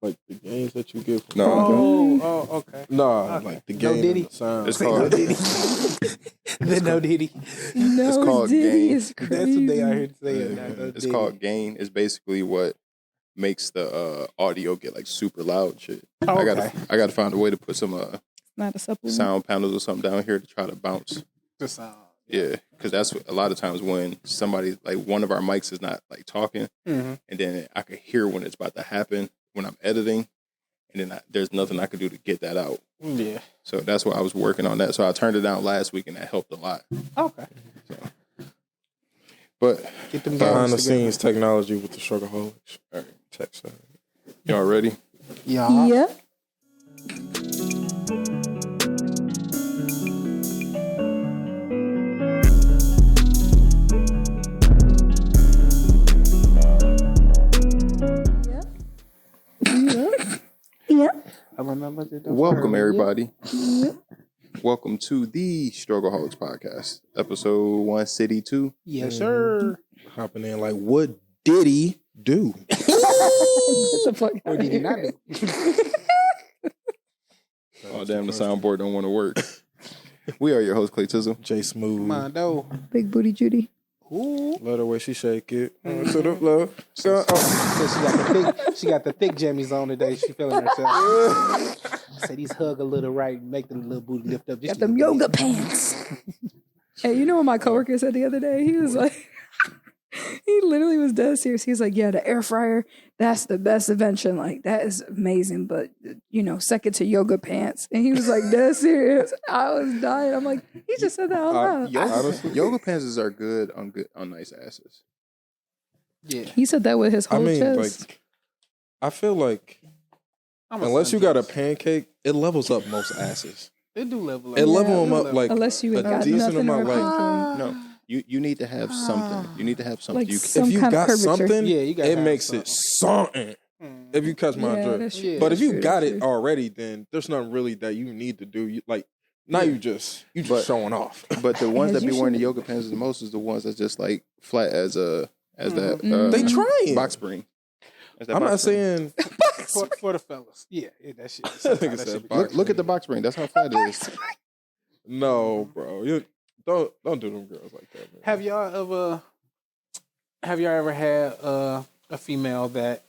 like the gains that you get. From Okay. Nah, Okay. like the No gain. Diddy. The sound. It's called. The no Diddy. It's called Diddy gain. is crazy. That's what they out here to say. Yeah. Now, no It's Diddy. called gain. It's basically what makes the audio get like super loud. Shit. Oh, I gotta find a way to put some Not a supplement. sound panels or something down here to try to bounce. The sound. Yeah, because that's what, a lot of times when somebody like one of our mics is not like talking, Mm-hmm. and then I could hear when it's about to happen when I'm editing, and then there's nothing I could do to get that out. Yeah. So that's why I was working on that. So I turned it down last week, and that helped a lot. Okay. So, but Get them Behind the guys scenes technology with the StruggleHolics. all right, Chetser. y'all ready? Yeah. Yep. Yep. I remember that. Welcome everybody. Welcome to the StruggleHolics podcast, episode 162. Yes, sir. Hopping in like, what did he do? Get the fuck out What of did he here. not do? Oh damn, the soundboard don't want to work. We are your host, Clayton. J Smooth. Mondo. Big booty Judy. Ooh. Love the way she shake it. To the floor. So she got the thick jammies on today. She feeling herself. Said he's hug a little right, make the little booty lift up. Got them yoga pants. Hey, you know what my coworker said the other day? He was like, he literally was dead serious. He was like, yeah, the air fryer, that's the best invention. Like, that is amazing. But, you know, second to yoga pants. And he was like, dead serious. I was dying. I'm like, he just said that out loud. Yoga pants are good on nice asses. Yeah. He said that with his whole chest. like, I feel like unless you got a pancake, it levels up most asses. They do level up. It level them up like Unless you a ain't got decent nothing amount. or Like, pancake. No, you need to have something. You need to have something. Like You some if you kind of got curvature. something, Yeah, you gotta it have makes something. it something. If you catch my Yeah, drift. that's true. But if you That's got true, it that's true. already, then there's nothing really that you need to do. You, like now you just But- showing off. But the ones As that be you wearing the should. yoga pants the most is the ones that's just like flat as that They trying. box spring. As that I'm box not spring. saying For the fellas. Yeah, that shit. That nigga said shit. box. Look at the box spring. That's how flat it is. no, bro. You don't do them girls like that, man. Have y'all ever had a female that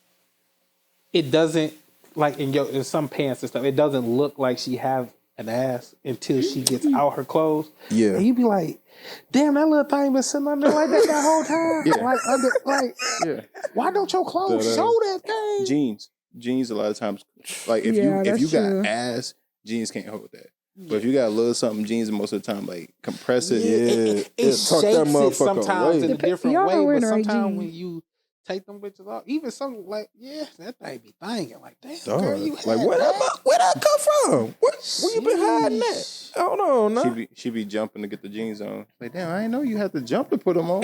it doesn't like in some pants and stuff, it doesn't look like she have an ass until she gets out her clothes. Yeah. And you be like, damn, that little thing been sitting under like that whole time. Yeah. Yeah. Why don't your clothes That show that thing? Jeans a lot of times like if Yeah, you that's true. got ass, jeans can't hold that. But if you got a little something, jeans most of the time like compress it. Yeah. It tuck that shapes it motherfucker sometimes away. in a different Y'all not way, wearing but the right sometimes jeans. when you take them bitches off, even something like, that thing be banging like, damn, Dog. girl, you Like had where that come from? Where you been hiding that? Sheesh. Hold on, nah. She be jumping to get the jeans on. Like, damn, I didn't know you had to jump to put them on.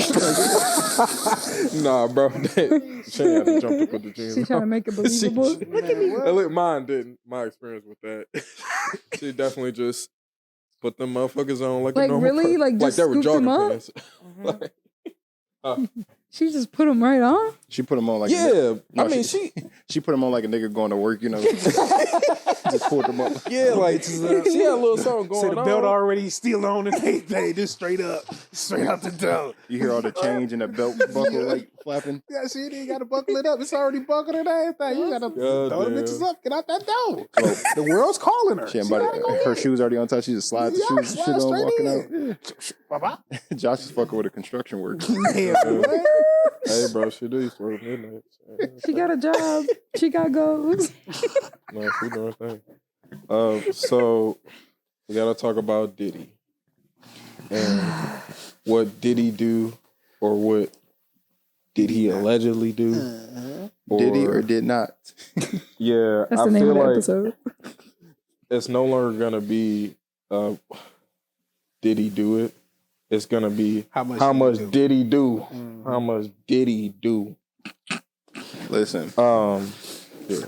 Nah, bro. She ain't had to jump to put the jeans She trying to on. make it believable. Look at me. Look, mine didn't. My experience with that. She definitely just put them motherfuckers on like a Like, normal really? person. Like, just they were scoop them jogging up? pants. Like, She just put them right on. She put them on like yeah, No, I mean, she put them on like a nigga going to work, you know. Just pulled them up. yeah, like she had a little something So going the on. belt already still on and they just straight out the door. You hear all the change and the belt buckle like flapping. Yeah, shit, you gotta buckle it up. It's already buckled and everything. You gotta throw the damn. bitches up, get out that door. The world's calling her. She had She gotta go her in. shoes already on top. She just slides the Yeah, shoes slide shit on straight walking in. out. Bye-bye. Josh is fucking with a construction worker. Damn, boy. Hey, bro, she do used to work midnight. She got a job. She got goals. No, she doing her thing. So we gotta talk about Diddy and what did he do, or what did he allegedly do? Did he or did not? Yeah, That's I the name feel of the like episode. it's no longer gonna be did he do it? It's gonna be How much did he do? How much did he do? Listen, Yeah.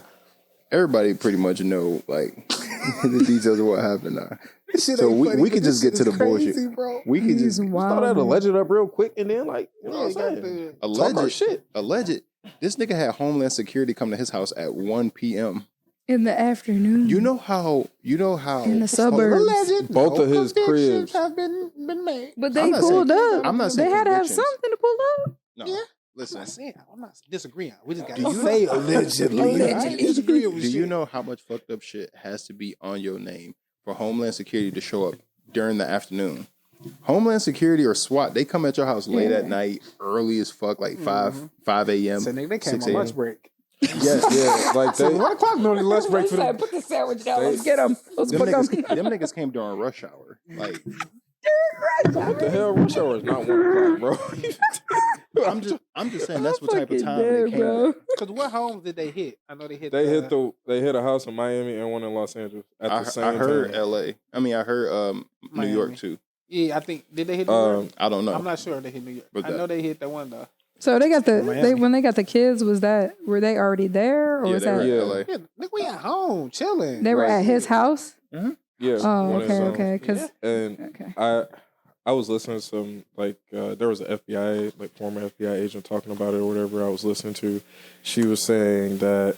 everybody pretty much know like the details of what happened now. Shit So ain't we funny, could but just this get to shit the is bullshit. crazy, bro. We could He's just Throw that wild. alleged up real quick and then like, you know Yeah, what you got I'm saying? the Talk our shit. alleged. This nigga had Homeland Security come to his house at 1 p.m. in the afternoon. You know how in the suburbs. Both of his cribs have been made. But they I'm not pulled saying- up. I'm not saying they had to have convictions. something to pull up. No, Yeah. listen. I'm not disagreeing. We just got Do to you say allegedly. Allegedly. Do you know how much fucked up shit has to be on your name for Homeland Security to show up during the afternoon? Homeland Security or SWAT, they come at your house late at night, early as fuck, like 5 a.m. So nigga, they came 6 on a.m. lunch break. Yeah, like So they 1 o'clock during the lunch break for them. Put the sandwich down. Let's get them. Let's Them put them. niggas came during rush hour. Like, what the hell? Rush hour is not 1 o'clock, bro. I'm just saying that's what type of time they came. bro. Because what homes did they hit? I know they hit. They hit a house in Miami and one in Los Angeles at the same I heard time. L.A. I mean, I heard New Miami. York too. Yeah, I think did they hit New York? I don't know. I'm not sure if they hit New York. But I know they hit that one though. So they got Miami. when they got the kids. Were they already there, or Yeah, was they were that in Yeah. L.A. Yeah, nigga, we at home chilling. they were at his house? Yeah. Oh, one in zone. okay. Because And okay. I was listening to some there was an FBI former FBI agent talking about it or whatever. I was listening to. She was saying that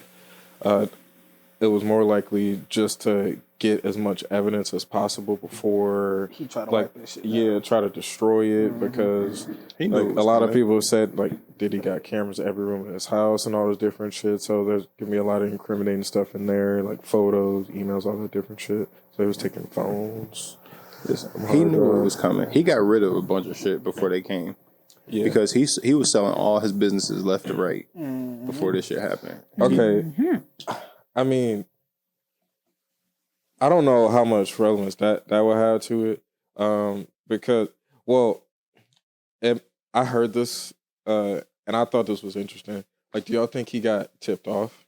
it was more likely just to get as much evidence as possible before He tried to wipe that shit down. try to destroy it because He knew it a was lot of coming. people said Diddy got cameras in every room in his house and all this different shit. So there's gonna be a lot of incriminating stuff in there, like photos, emails, all that different shit. So he was taking phones. He knew it was coming. He got rid of a bunch of shit before they came. Yeah. Because he was selling all his businesses left to right before this shit happened. Okay. I mean, I don't know how much relevance that will have to it. Because, I heard this, and I thought this was interesting. Like, do y'all think he got tipped off?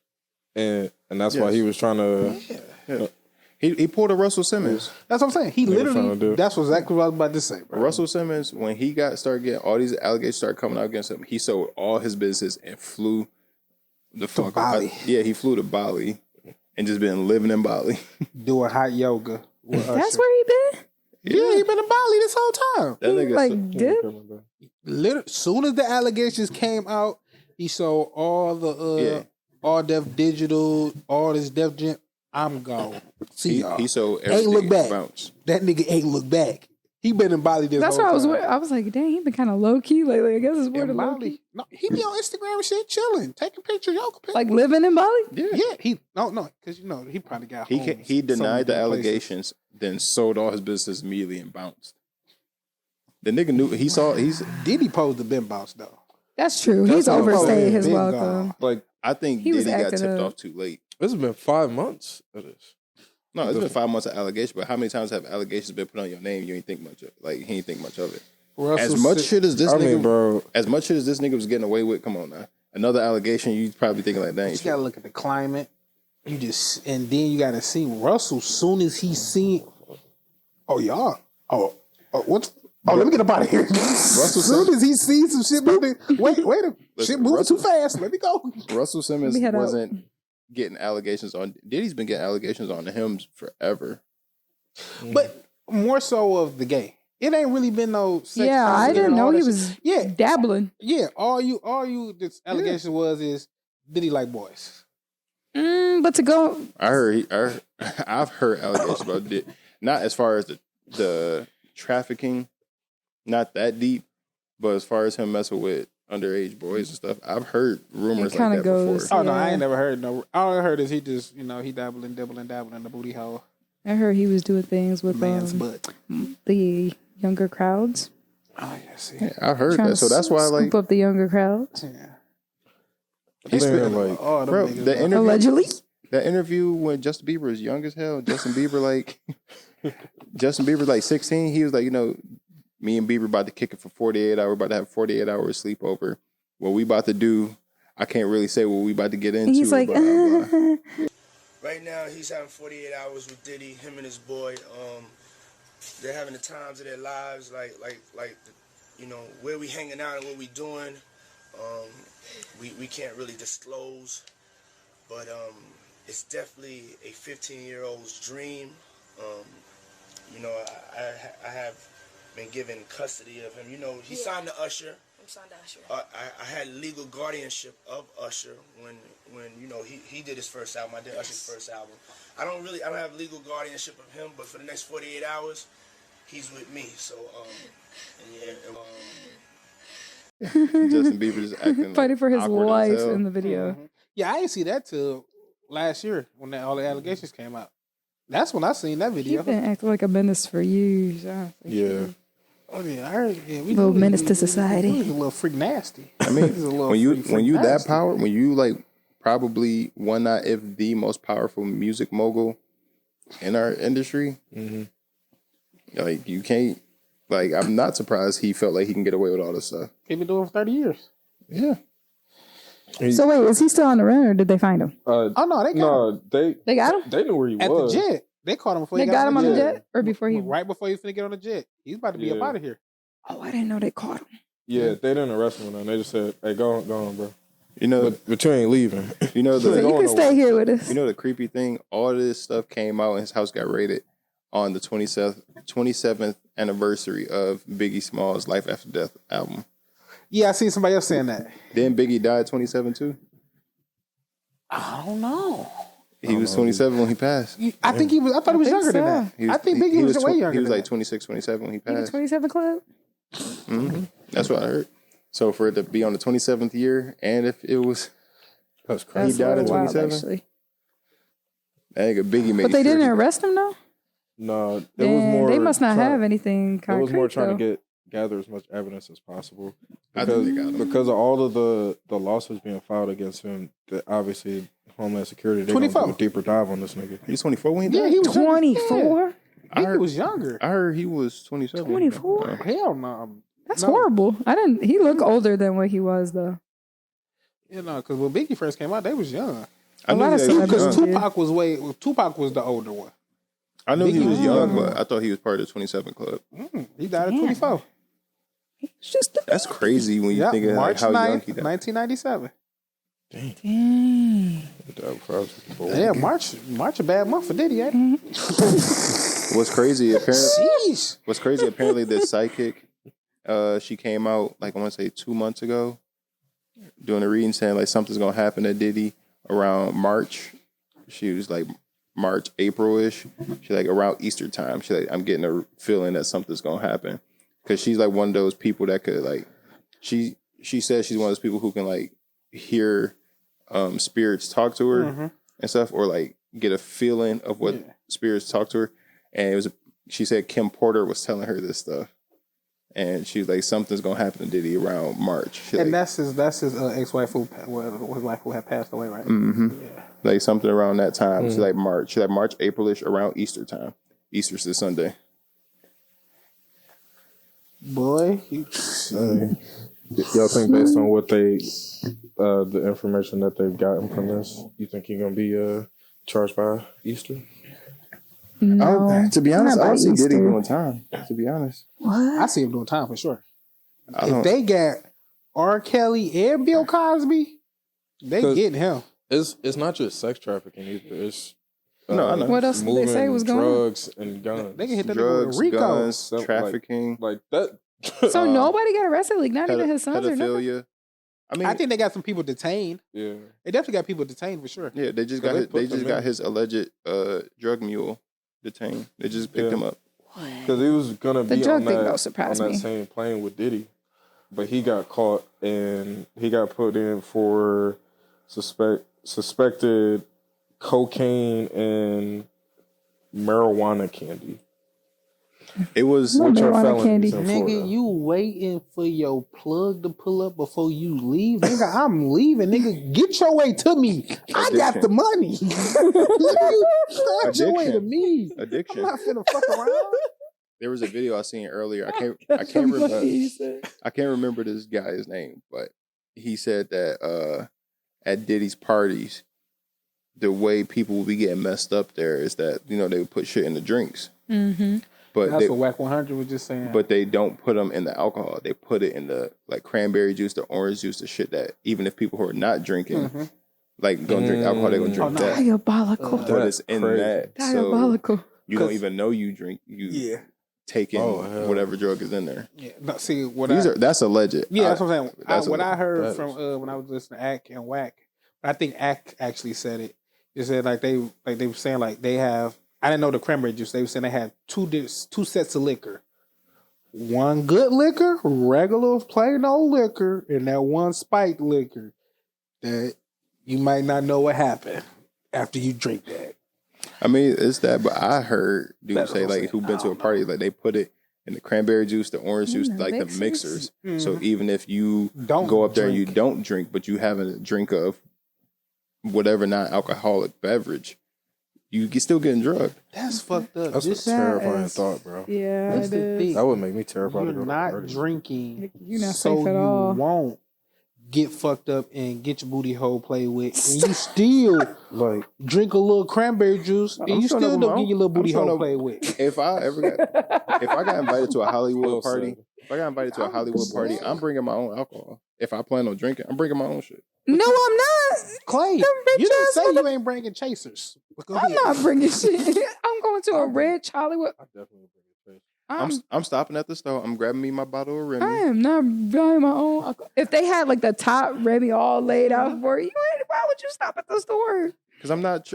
And that's why Yes. he was trying to... Yeah. He pulled a Russell Simmons. That's what I'm saying. He Nigga trying to literally. do. That's exactly what I was about to say, bro. Russell Simmons, when he started getting all these allegations started coming out against him, he sold all his business and flew the fuck Bali. Yeah, he flew to Bali and just been living in Bali. Doing hot yoga. with That's Usher. where he been. Yeah, he been in Bali this whole time. That He nigga like did. Literally, soon as the allegations came out, he sold all the all Def Digital, all this Def Jam. I'm gone. See y'all. he sold Ain't everything. look back. Bounce. That nigga ain't look back. He been in Bali this That's whole why time. I was like, dang, he been kind of low key lately. I guess it's more In than low Bali. key. No, he be on Instagram and shit, chilling, taking pictures, yoga pictures. Like living in Bali. yeah, he because he probably got. He homes he so denied the many places. allegations, then sold all his business immediately and bounced. The nigga knew he's Diddy posed the Ben Boss though. That's true. That's He's what I'm overstayed saying. his Big welcome. Like, I think He was Diddy got acting tipped up. off too late. this has been 5 months of this. No, it's been 5 months of allegations, but how many times have allegations been put on your name? You ain't think much of it. Like he ain't think much of it. Russell As much Sim- shit as this I nigga, mean, bro, as much shit as this nigga was getting away with, come on now. Another allegation, you probably thinking like, dang, You gotta look at the climate. You just and then you gotta see Russell. Soon as he seen, what's? Oh, let me get up out of here. Russell soon as he sees some shit moving, wait, shit Listen, moving Russell- too fast. Let me go. Russell Simmons Let me head out. wasn't getting allegations on. Diddy's been getting allegations on him forever. But more so of the gay. It ain't really been no. Sex Yeah, I positive didn't and know all he that was shit. Yeah, dabbling. yeah. All you. This allegation is did he like boys? But to go, I've heard allegations about Diddy. Not as far as the trafficking, not that deep, but as far as him messing with underage boys and stuff, I've heard rumors It like kinda that goes- before. Oh no, I Yeah. ain't never heard no. All I heard is he just he dabble in the booty hole, I heard he was doing things with man's butt. the younger crowds. Oh yeah, see, Yeah, I've heard Trying that, so to that's why scoop up the younger crowds. yeah. he's Man, spitting, like, Oh, bro. The interview, Allegedly. that interview when Justin Bieber was young as hell. Justin Bieber like 16. He was like, me and Bieber about to kick it for 48 hours. We're about to have 48 hours sleepover. What we about to do, I can't really say what we about to get into. And he's like, blah, blah, blah. Right now, he's having 48 hours with Diddy, him and his boy. They're having the times of their lives, like where we hanging out and what we doing. We can't really disclose, but it's definitely a 15-year-old's dream. I have been given custody of him. He signed to Usher, signed to Usher? I had legal guardianship of Usher when you know he did his first album. I did Usher's first album. I don't have legal guardianship of him, but for the next 48 hours, he's with me. So Justin Bieber just acting Fighting for his awkward as wife hell. in the video. Yeah, I didn't see that till last year when all the allegations came out. That's when I seen that He's video. been acting like a menace for years. Yeah. Oh yeah, I heard. Yeah, we Little menace to society. He's a little freak nasty. I mean, He's a little when you freak that nasty. power, when you like probably one not if the most powerful music mogul in our industry, like you can't. Like I'm not surprised he felt like he can get away with all this stuff. He been doing it for 30 years. Yeah. So wait, is he still on the run or did they find him? Oh no, they got him They got him? They knew where he at was. the jet. They caught him before They he got him on the jet. jet? Or before he... Right before he was finna get on the jet. He's about to be up Yeah. out of here. Oh, I didn't know they caught him. Yeah, they didn't arrest him. They just said, "Hey, go on, bro. You know, But you ain't leaving." you know So the you can stay here with us. you know the creepy thing. All this stuff came out, and his house got raided on the 27th anniversary of Biggie Small's Life After Death album. Yeah, I seen somebody else saying that. Then Biggie died 27 too. I don't know. He was 27 when he passed. I think he was. I thought he was think younger than so. that. He was- I think Biggie he was, way tw- younger. He was than like that. 26, 27 when he You the passed. 27 Club? That's what I heard. So for it to be on the 27th year, and if it was That's he crazy. died in wild, 27, actually. that nigga Biggie made. But they sure didn't he- arrest him, though? No, it was Damn, more. they must not trying- have anything It concrete, was more trying though. to gather as much evidence as possible I think they got him. because of all of the lawsuits being filed against him. That obviously, Homeland Security they're gonna do 24. a deeper dive on this nigga. He was 24 when he Yeah, died. he was 24? I think he was younger. I heard he was 27. 24? Hell no. That's No. horrible. He looked older than what he was, though. You know, because when Biggie first came out, they was young. I A lot knew of he was Because celebrities- young. Tupac was the older one. I knew he Biggie was was young, young. but I thought he was part of the 27 Club. He died at Damn. 24. It's just a That's crazy when you Yeah, think of like, March how young 9th, he died. 1997. Dang. Yeah, March a bad month for Diddy, ain't it? What's crazy? Sheesh. What's crazy? Apparently, this psychic, she came out like I want to say 2 months ago, doing a reading saying like something's gonna happen to Diddy around March. She was like March, April-ish. She like around Easter time. She like I'm getting a feeling that something's gonna happen because she's like one of those people that could like she says she's one of those people who can like hear spirits talk to her and stuff, or like get a feeling of what spirits talk to her. And it was she said Kim Porter was telling her this stuff, and she was like something's gonna happen to Diddy around March. She, And like, that's his ex-wife his wife who had passed away, right? Yeah. like something around that time. She's like March. She's like March, April-ish, around Easter time. Easter's this Sunday. Boy, Y'all think based on what they, the information that they've gotten from this, you think he's gonna be charged by Easter? No. To be honest, Not I by don't see Diddy Easter. doing time. To be honest, I see him doing time for sure. I If don't. they got R. Kelly and Bill Cosby, they 'Cause- getting him. It's not just sex trafficking either. It's No, I know. What else did they moving say was going on? drugs and guns. They can hit that nigga Drugs, with Rico. guns, Stuff trafficking, like that. So nobody got arrested? Like, not even his sons or nothing? pedophilia. I mean, I think they got some people detained. Yeah. They definitely got people detained for sure. yeah, they just So got they his, put they them just got in. his alleged drug mule detained. They just picked Yeah. him up. Because he was gonna The be drug on thing that, don't surprise on that me. same plane with Diddy, but he got caught and he got put in for suspected cocaine and marijuana candy. It was What? Which are Marijuana felonies candy. in Nigga, Florida. you waiting for your plug to pull up before you leave? Nigga, I'm leaving. Nigga, get your way to me. I got the money. Get your way to me. I'm addiction. not finna fuck around. There was a video I seen earlier. I can't remember this guy's name, but he said that at Diddy's parties, the way people will be getting messed up there is that they would put shit in the drinks. Mm-hmm. But That's they, what Whack 100 was just saying. but they don't put them in the alcohol. They put it in the like cranberry juice, the orange juice, the shit that even if people who are not drinking, like gonna drink alcohol, they're gonna drink that. Diabolical. But it's in crazy. that, so Diabolical. you don't even know you drink. yeah. taking whatever drug is in there. Yeah, no, see what that's alleged. Yeah, that's what I'm saying. What I heard from when I was listening to Ack and Wack, I think Ack actually said it. They said they were saying like they have. I didn't know the cranberry juice. They were saying they had two sets of liquor. One good liquor, regular plain old liquor, and that one spiked liquor that you might not know what happened after you drink that. I mean, it's that, but I heard dudes say like who been to a party like they put it in the cranberry juice, the orange juice, like the mixers. Mm-hmm. So even if you don't go up there and you don't drink, but you have a drink of whatever non-alcoholic beverage, you can still getting drugged. That's fucked up. That's a terrifying thought, bro. Yeah, that's the thing. That would make me terrified. You're not drinking. You're not so safe at all. You won't get fucked up and get your booty hole played with, and you still like drink a little cranberry juice, and you still don't get your little booty hole played with. If I got invited to a Hollywood party, I'm bringing my own alcohol. If I plan on drinking, I'm bringing my own shit. No, I'm not. Clay, you didn't say you ain't bringing chasers. I'm not bringing shit. I'm going to a rich Hollywood. I definitely bring a chaser. I'm stopping at the store. I'm grabbing me my bottle of Remy. I am not buying my own alcohol. If they had like the top Remy all laid out for you, why would you stop at the store? Because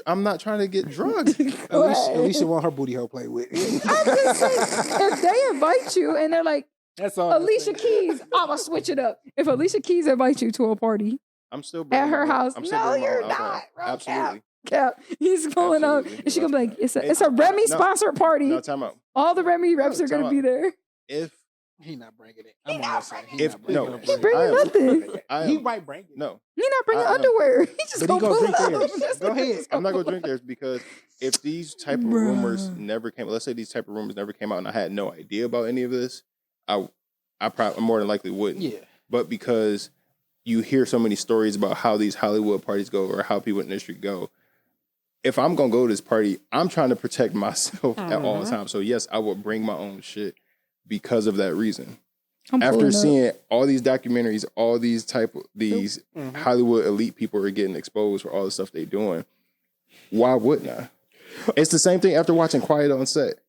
I'm not trying to get drugged. Alicia want her booty hole played with. I'm just saying, if they invite you and they're like, that's all. Alicia Keys, I'ma switch it up. If Alicia Keys invites you to a party, I'm still at her house. No, you're not. Absolutely. Cap. He's pulling up, and she gonna be like, "It's a Remy sponsored party. No, time out. All the Remy reps are gonna be there." If he not bringing it, he bringing nothing. He might bring it. No, he not bringing underwear. He just gonna pull drink up. theirs. Go ahead. I'm not gonna drink theirs because if these type of rumors never came, let's say these type of rumors never came out, and I had no idea about any of this, I probably more than likely wouldn't. Yeah. But because you hear so many stories about how these Hollywood parties go or how people in the industry go. If I'm going to go to this party, I'm trying to protect myself at all times. So yes, I would bring my own shit because of that reason. After seeing all these documentaries, all these Hollywood elite people are getting exposed for all the stuff they're doing, why wouldn't I? It's the same thing after watching Quiet on Set.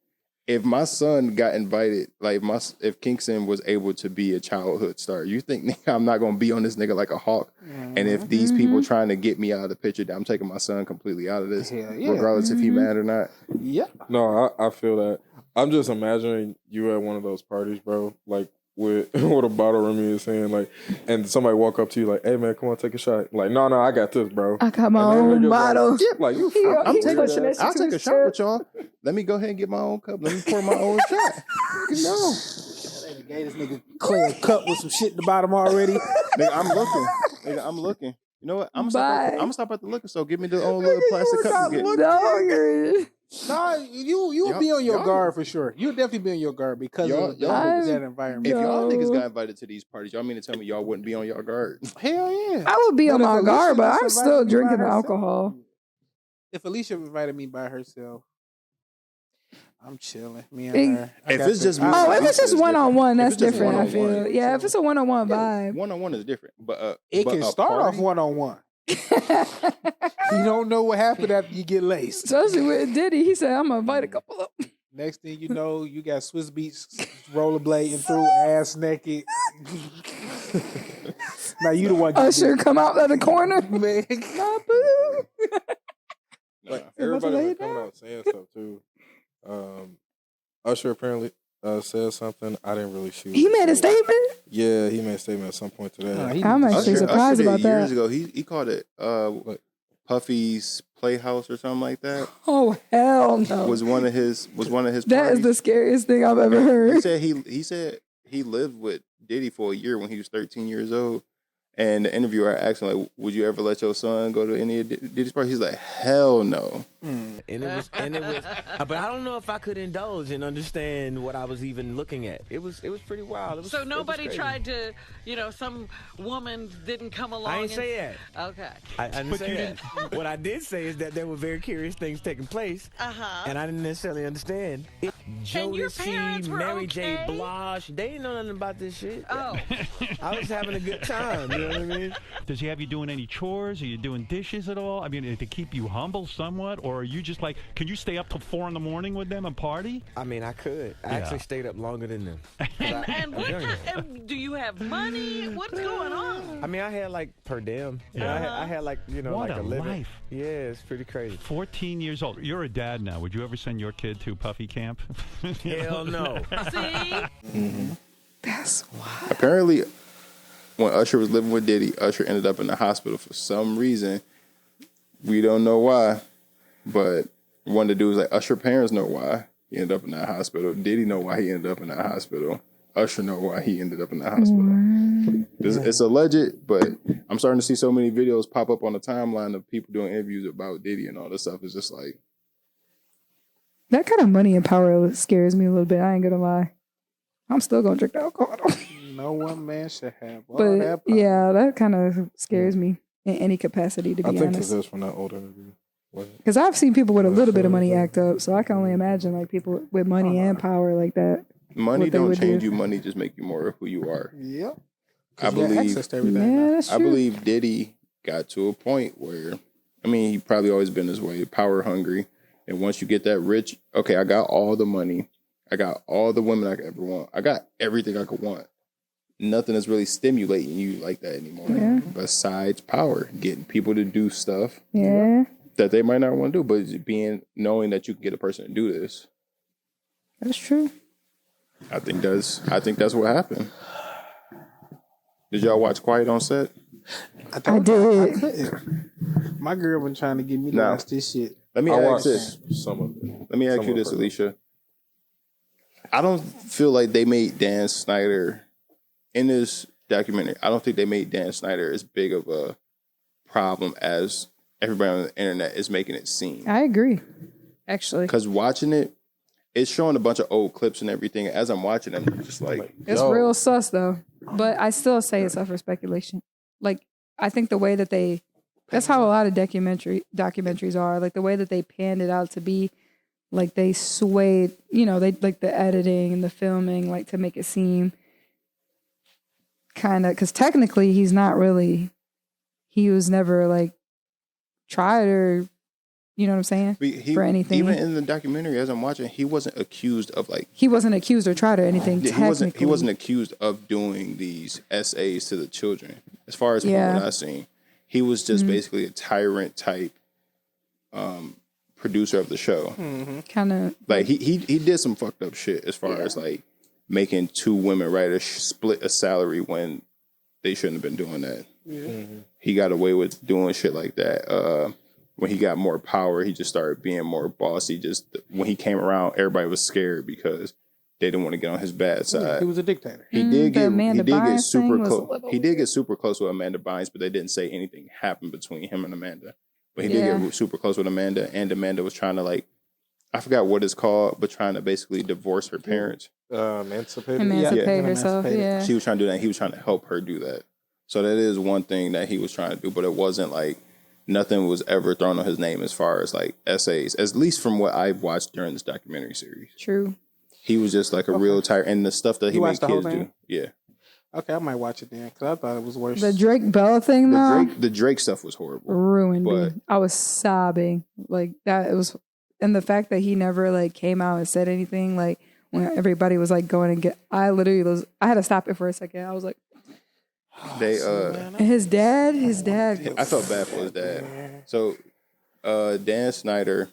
If my son got invited, like if Kingston was able to be a childhood star, you think I'm not going to be on this nigga like a hawk? Mm-hmm. And if these people trying to get me out of the picture, I'm taking my son completely out of this, regardless if he mad or not. Yeah. No, I feel that. I'm just imagining you at one of those parties, bro, like with what a bottle Remy is saying, like, and somebody walk up to you like, "Hey man, come on, take a shot." Like, no, I got this, bro. I got my own bottle. Like, you, I'll take a shot with y'all. Let me go ahead and get my own cup. Let me pour my own shot. No. Gave this nigga Clay a cup with some shit at the bottom already. Nigga, I'm looking. You know what? I'm gonna stop at the liquor store. Give me the old little plastic cup you get. Nah, you'll be on your guard for sure. You'll definitely be on your guard because of that environment. If y'all niggas got invited to these parties, y'all mean to tell me y'all wouldn't be on your guard? Hell yeah. I would be on my guard, but I'm still drinking the alcohol. If Alicia invited me by herself, I'm chilling. Me and her. If it's just one-on-one, that's different. I feel. Yeah, if it's a one-on-one vibe, one-on-one is different. But it can start off one-on-one. You don't know what happened after you get laced. Especially with Diddy, he said, "I'm gonna invite a couple up." Next thing you know, you got Swiss Beats rollerblading through, ass naked. Now you the one. Usher come out of the corner, man. Like, everybody was coming out saying stuff too. Usher apparently said something. I didn't really shoot. He made a statement? Yeah, he made a statement at some point today. I'm actually surprised about that. Years ago, he called it Puffy's Playhouse or something like that. Oh hell no! Was one of his That parties. Is the scariest thing I've ever heard. He said he lived with Diddy for a year when he was 13 years old. And the interviewer asked him, like, would you ever let your son go to any of Diddy's parties? He's like, hell no. And it was, but I don't know if I could indulge and understand what I was even looking at. It was pretty wild. So nobody tried to, some woman didn't come along. I didn't say that. Okay. I didn't say that. What I did say is that there were very curious things taking place. And I didn't necessarily understand. Jodeci, Mary J. Blige, they didn't know nothing about this shit. Oh. I was having a good time, you know what I mean? Does he have you doing any chores? Are you doing dishes at all? I mean, to keep you humble somewhat? or are you just like, can you stay up till 4 a.m. with them and party? I mean, I could. I actually stayed up longer than them. And do you have money? What's going on? I mean, I had like per diem. I had like, What like a a living. life. Yeah, it's pretty crazy. 14 years old. You're a dad now. Would you ever send your kid to puffy camp? Hell no. See? That's wild. Apparently, when Usher was living with Diddy, Usher ended up in the hospital for some reason. We don't know why, but one of the dudes, like, Usher parents know why he ended up in that hospital. Diddy know why he ended up in that hospital. Usher know why he ended up in that hospital. It's alleged, but I'm starting to see so many videos pop up on the timeline of people doing interviews about Diddy and all this stuff. It's just like... That kind of money and power scares me a little bit. I ain't gonna lie. I'm still gonna drink the alcohol. No one man should have all But that power. yeah, that kind of scares me in any capacity, to be I think honest. that's from that old interview. Because I've seen people with a little bit of money act up, so I can only imagine like people with money and power like that. Money what they don't would change do. you. Money just make you more of who you are. Yep. I believe. Yeah, that's I true. believe Diddy got to a point where, I mean, he probably always been this way, power hungry. And once you get that rich, okay, I got all the money. I got all the women I could ever want. I got everything I could want. Nothing is really stimulating you like that anymore. Yeah. Besides power, getting people to do stuff Yeah, that they might not want to do, but knowing that you can get a person to do this. that's true. I think that's what happened. Did y'all watch Quiet on Set? I did. I couldn't. My girl been trying to get me to No. watch this shit. Let me I ask watched this. some of it. Let me ask Some you of this, it. Alicia. I don't feel like they made Dan Snyder in this documentary. I don't think they made Dan Snyder as big of a problem as everybody on the internet is making it seem. I agree. Actually, Because watching it, it's showing a bunch of old clips and everything. As I'm watching them, I'm just like, it's real sus though. But I still say it's up for speculation. Like I think the way that that's how a lot of documentaries are. Like the way that they panned it out to be, like they swayed, they like the editing and the filming, like to make it seem kind of, because technically he was never like tried or, you know what I'm saying? For anything. Even in the documentary, as I'm watching, he wasn't accused of like. He wasn't accused or tried or anything. Yeah, technically. he wasn't accused of doing these essays to the children. As far as from what I've seen, he was just basically a tyrant type producer of the show. Kind of Like he did some fucked up shit as far as like making two women writers split a salary when they shouldn't have been doing that. He got away with doing shit like that. When he got more power, he just started being more bossy. Just when he came around, everybody was scared because they didn't want to get on his bad side. He was a dictator. He did get Bynes super thing was a close. little He did get super close with Amanda Bynes, but they didn't say anything happened between him and Amanda. But he did get super close with Amanda, and Amanda was trying to like, I forgot what it's called, but trying to basically divorce her parents. Emancipate herself. Yeah, She was trying to do that. And he was trying to help her do that. So that is one thing that he was trying to do, but it wasn't like nothing was ever thrown on his name as far as like essays, at least from what I've watched during this documentary series. True. He was just like a real tyrant, and the stuff that he You made watched the whole kids do. thing? Yeah. Okay, I might watch it then because I thought it was worse. The Drake Bell thing though The Drake stuff was horrible. ruined But- me. I was sobbing like that. It was, and the fact that he never like came out and said anything like when everybody was like going and I literally was. I had to stop it for a second. I was like, They and his dad. I felt bad for his dad. So Dan Snyder,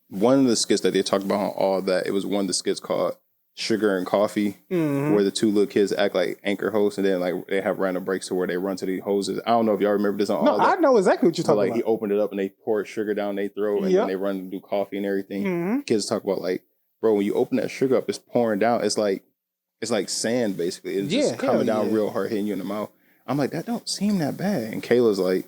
one of the skits that they talked about on all that, it was one of the skits called Sugar and Coffee, where the two little kids act like anchor hosts, and then like they have random breaks to where they run to these hoses. I don't know if y'all remember this on no, all I that. know exactly what you're So, talking like he about. opened it up and they poured sugar down their throat, and Yep. then they run and do coffee and everything. Kids talk about like, bro, when you open that sugar up, it's pouring down. It's like sand basically. It's just coming down real hard, hitting you in the mouth. I'm like, that don't seem that bad. And Kayla's like,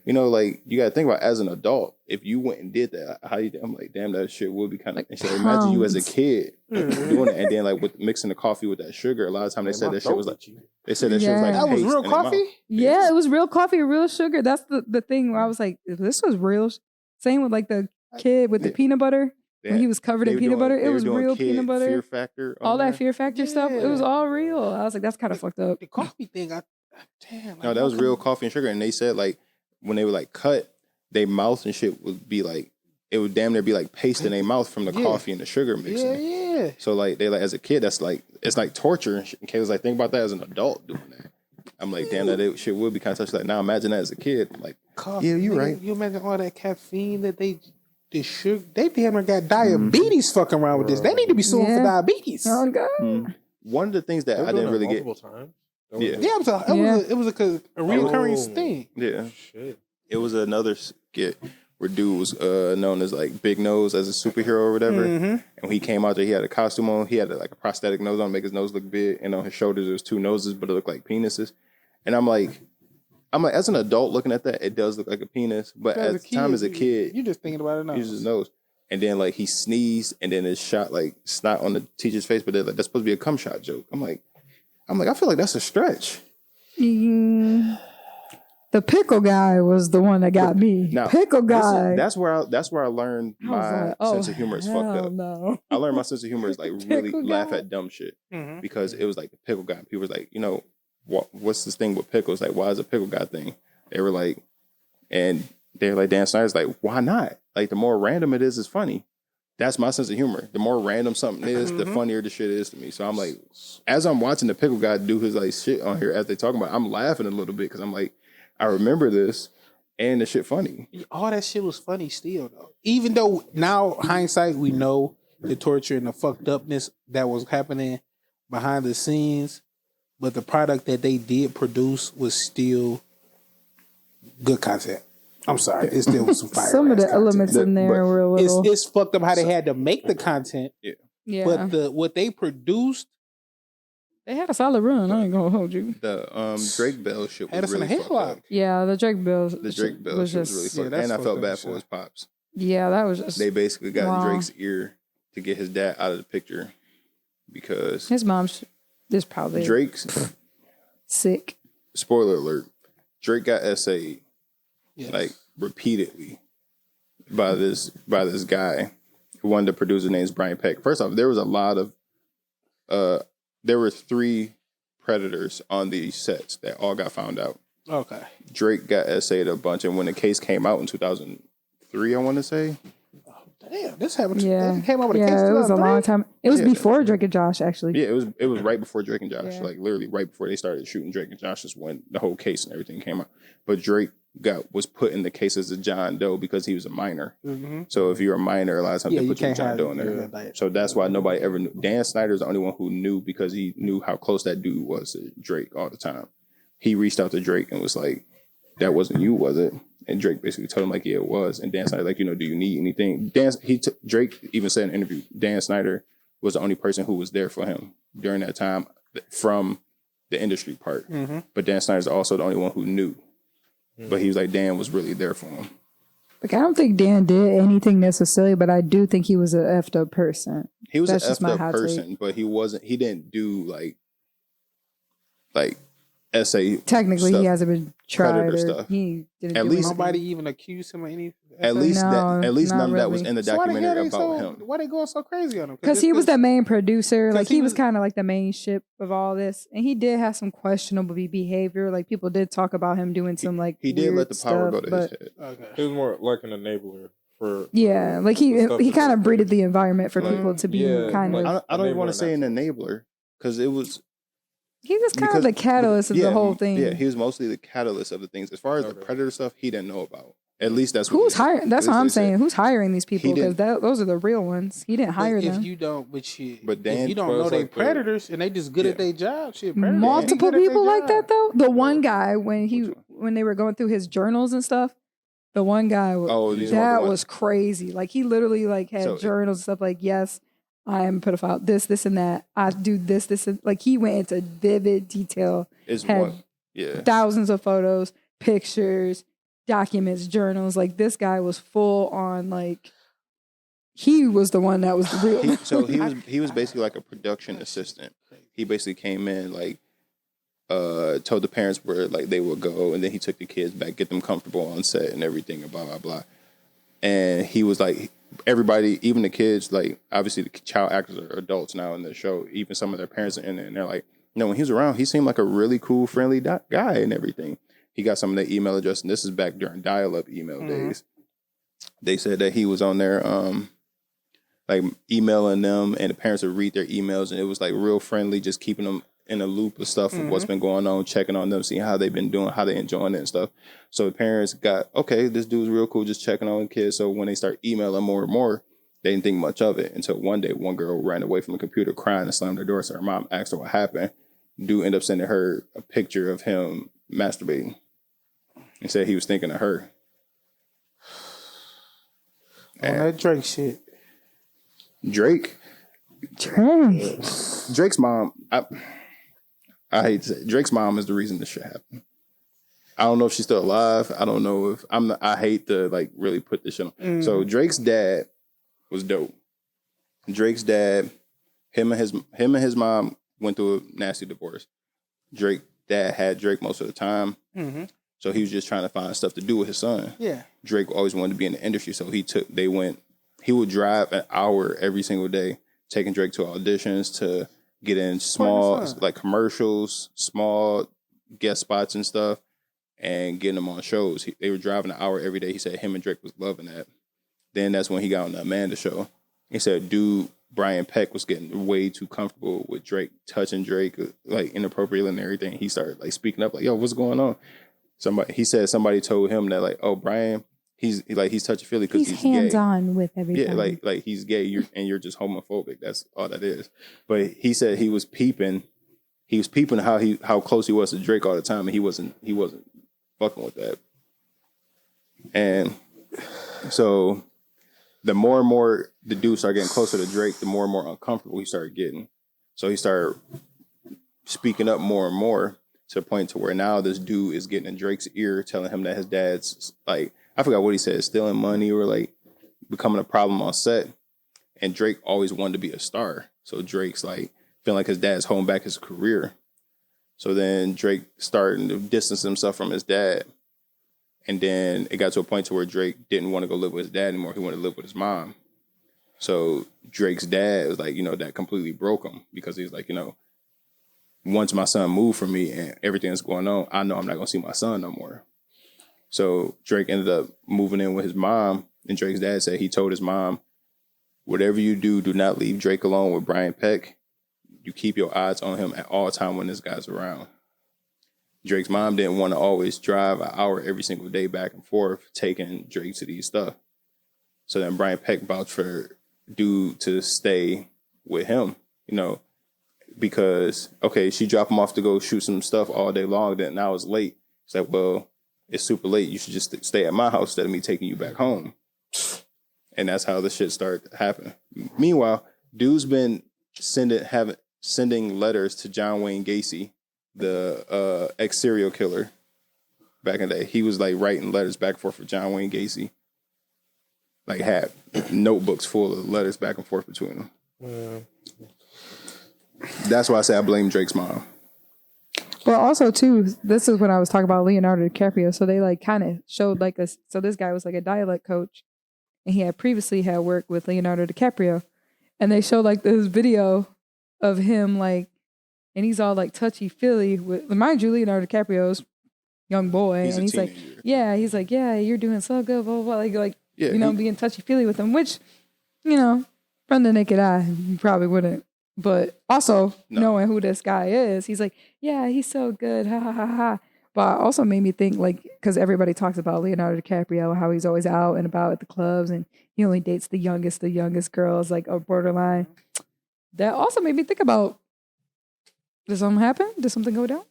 like you got to think about as an adult, if you went and did that, how you? I'm like, damn, that shit would be kind of. Like, imagine you as a kid doing it, and then like with mixing the coffee with that sugar. A lot of times they said that shit was like, they said that shit was like Yeah. That was paste real in their mouth. coffee? Yeah, it was real coffee, real sugar. That's the thing where I was like, if this was real. Same with like the kid with the peanut butter. When he was covered in They were peanut doing- butter, they it were was doing real Kid peanut butter. Fear Factor. on All there. that Fear Factor stuff, it was all real. I was like, that's kind of fucked up. The coffee thing, damn. No, that was real coffee and sugar. And they said like when they would like cut, their mouth and shit would be like, it would damn near be like paste in their mouth from the coffee and the sugar mixing. Yeah. So like they like as a kid, that's like it's like torture. And Kay was like, think about that as an adult doing that. I'm like, damn, that shit would be kind of touchy. Like, now imagine that as a kid. I'm like, Coffee, yeah, you're nigga, right. You imagine all that caffeine that the sugar, they damn near got diabetes fucking around with this. They need to be suing for diabetes. Oh God. One of the things that I didn't really get. Times. Yeah, I'm sorry. It was a reoccurring thing. Yeah, Shit. it was another skit where dude was known as like Big Nose as a superhero or whatever. And when he came out there, he had a costume on. He had like a prosthetic nose on, to make his nose look big. And on his shoulders, there was two noses, but it looked like penises. And I'm like, as an adult looking at that, it does look like a penis. But at the time as a kid, you're just thinking about it now. he used his nose. And then like he sneezed, and then it shot like snot on the teacher's face. But they're like, that's supposed to be a cum shot joke. I'm like, I feel like that's a stretch. The pickle guy was the one that got me. Now, pickle guy. That's where I learned my sense of humor is fucked up. No. I learned my sense of humor is like really laugh at dumb shit because it was like the pickle guy. People was like, you know, what's this thing with pickles? Like, why is a pickle guy thing? They were like, and they're like, Dan Snyder's like, why not? Like, the more random it is funny. That's my sense of humor. The more random something is, the funnier the shit is to me. So I'm like, as I'm watching the pickle guy do his like shit on here as they talking about, I'm laughing a little bit because I'm like, I remember this and the shit funny. All that shit was funny still though. Even though now hindsight we know the torture and the fucked upness that was happening behind the scenes, but the product that they did produce was still good content. I'm sorry, it still was some fire. Some of the elements in there were a little. It's fucked up how they had to make the content. Yeah. But what they produced, they had a solid run. I ain't gonna hold you. The Drake Bell shit had was us in really a fucked headlock. up. Yeah, the Drake Bell. The Drake Bell shit was really fucked up. And I felt bad for his pops. Yeah, that was just. They basically got wrong. in Drake's ear to get his dad out of the picture because His mom's just probably Drake's sick. spoiler alert. Drake got essayed like repeatedly by this guy who wanted to produce. His name's Brian Peck. First off, there was a lot of there were 3 predators on these sets that all got found out. okay. Drake got essayed a bunch, and when the case came out in 2003, I want to say. Damn, this happened. Yeah, They came out with a case. it was a 2003? long time. It was before Drake and Josh, actually. Yeah, it was right before Drake and Josh. Yeah. Like literally right before they started shooting Drake and Josh is when the whole case and everything came out. But Drake was put in the case as a John Doe because he was a minor. So if you're a minor, a lot of times they put you John Doe in there. So that's why nobody ever knew. Dan Snyder's the only one who knew because he knew how close that dude was to Drake all the time. He reached out to Drake and was like, "That wasn't you, was it?" And Drake basically told him like, "Yeah, it was." And Dan Snyder like, "Do you need anything?" Drake even said in an interview, Dan Snyder was the only person who was there for him during that time from the industry part. But Dan Snyder's also the only one who knew. But he was like, Dan was really there for him. Like, I don't think Dan did anything necessarily, but I do think he was an effed up person. He was That's an just effed my up hot person, take. but he didn't do like essay. Technically, stuff, he hasn't been tried. predator Or stuff. he didn't At do least- anything. Nobody even accused him of anything. At least No, none not of that was really. in the So why the hell documentary they about so, him. why they going so crazy on him? Because he was the main producer. Like, he he was was- kind of like the main ship of all this. And he did have some questionable behavior. Like, people did talk about him doing some, like, He did weird let the power stuff, go to but, his head. Okay. He was more like an enabler for. yeah, like, he stuff kind of that- breeded the environment for Like, people to be yeah, kind like- of. I don't even want to Enabler say an in that enabler because it was. He was kind of the catalyst of the whole thing. Yeah, he was mostly the catalyst of the things. As far as the Okay. predator stuff, he didn't know about. At least that's what Who's he said. hiring? That's what I'm They said- saying. Who's hiring these people? He Because those are the real ones. He didn't hire But them. if you don't, but shit, But Dan- if you don't Well, know it's they like the- predators and they just good at Yeah. their job, shit. predators be Multiple good at their people like that job. though. The one guy when they were going through his journals and stuff, the one guy these that ones. was crazy. Like, he literally like had So- journals and stuff like, yes, I am a pedophile. This and that. I do this and like, he went into vivid detail. It's had one. Yeah. thousands of photos, pictures, documents, journals. Like, this guy was full on, like, he was the one that was the real. He was basically like a production assistant. He basically came in like told the parents where like they would go, and then he took the kids back, get them comfortable on set and everything, and blah blah blah. And he was like, everybody, even the kids, like obviously the child actors are adults now in the show. Even some of their parents are in there, and they're like, no, when he was around, he seemed like a really cool, friendly guy and everything. he got some of their email address, and this is back during dial-up email days. They said that he was on there, like emailing them, and the parents would read their emails, and it was like real friendly, just keeping them in a loop of stuff of what's been going on, checking on them, seeing how they've been doing, how they enjoying it and stuff. So the parents got, okay, this dude's real cool, just checking on the kids. So when they start emailing more and more, they didn't think much of it until one day, one girl ran away from the computer crying and slammed her door. So her mom asked her what happened. Dude ended up sending her a picture of him masturbating and said he was thinking of her. On that Drake shit. Drake's mom, I hate to say it, Drake's mom is the reason this shit happened. I don't know if she's still alive. I don't know if I hate to like really put this shit on. So Drake's dad was dope. Drake's dad, him and his mom went through a nasty divorce. Drake's dad had Drake most of the time. So he was just trying to find stuff to do with his son. Yeah. Drake always wanted to be in the industry, so he would drive an hour every single day, taking Drake to auditions, to get in small, like commercials, small guest spots and stuff, and getting them on shows. They were driving an hour every day. He said him and Drake was loving that. Then that's when he got on the Amanda show. He said, dude, Brian Peck was getting way too comfortable with Drake, touching Drake, like inappropriately and everything. He started like speaking up, like, yo, what's going on? He said somebody told him that, like, oh, Brian, he's touchy-feely because he's hands-on with everything. Yeah, like he's gay, you're just homophobic. That's all that is. But he said he was peeping how close he was to Drake all the time, and he wasn't fucking with that. And so the more and more the dude started getting closer to Drake, the more and more uncomfortable he started getting. So he started speaking up more and more, to the point to where now this dude is getting in Drake's ear, telling him that his dad's, like, I forgot what he said, stealing money or like becoming a problem on set. And Drake always wanted to be a star. So Drake's like feeling like his dad's holding back his career. So then Drake started to distance himself from his dad. And then it got to a point to where Drake didn't want to go live with his dad anymore. He wanted to live with his mom. So Drake's dad was like, that completely broke him, because he's like, once my son moved from me and everything that's going on, I know I'm not going to see my son no more. So Drake ended up moving in with his mom, and Drake's dad said he told his mom, whatever you do, do not leave Drake alone with Brian Peck. You keep your eyes on him at all time when this guy's around. Drake's mom didn't want to always drive an hour every single day back and forth, taking Drake to these stuff. So then Brian Peck vouched for dude to stay with him, because, okay, she dropped him off to go shoot some stuff all day long. Then now it's late. It's like, well, it's super late. You should just stay at my house instead of me taking you back home. And that's how the shit started to happen. Meanwhile, dude's been sending letters to John Wayne Gacy, the ex-serial killer back in the day. He was like writing letters back and forth for John Wayne Gacy. Like had notebooks full of letters back and forth between them. That's why I say I blame Drake's mom. Well, also too, this is when I was talking about Leonardo DiCaprio. So they like kind of showed like so this guy was like a dialect coach, and he had previously had worked with Leonardo DiCaprio, and they showed like this video of him like, and he's all like touchy feely with, mind you, Leonardo DiCaprio's young boy, and he's like, yeah, you're doing so good, blah blah blah, like being touchy feely with him, which from the naked eye you probably wouldn't. But also knowing who this guy is, he's like, yeah, he's so good, ha ha ha ha. But also made me think, like, because everybody talks about Leonardo DiCaprio, how he's always out and about at the clubs, and he only dates the youngest girls, like a borderline. That also made me think about, did something happen? Did something go down?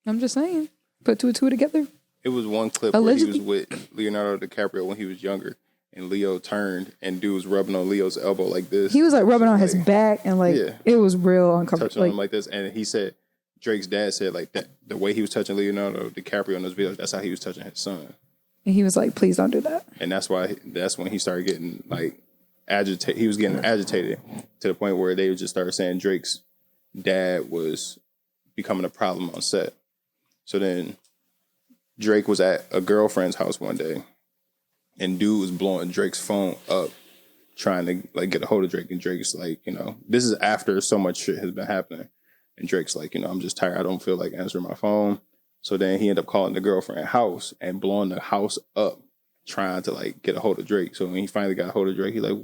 I'm just saying, put two and two together. It was one clip where he was with Leonardo DiCaprio when he was younger. And Leo turned, and dude was rubbing on Leo's elbow like this. He was like rubbing on his back, and like it was real uncomfortable. Touching on him like this, and he said, Drake's dad said like that the way he was touching Leonardo DiCaprio in those videos, that's how he was touching his son. And he was like, "Please don't do that." And that's when he started getting like agitated. He was getting agitated to the point where they just started saying Drake's dad was becoming a problem on set. So then Drake was at a girlfriend's house one day. And dude was blowing Drake's phone up, trying to like get a hold of Drake. And Drake's like, this is after so much shit has been happening. And Drake's like, I'm just tired. I don't feel like answering my phone. So then he ended up calling the girlfriend house and blowing the house up, trying to like get a hold of Drake. So when he finally got a hold of Drake, he's like,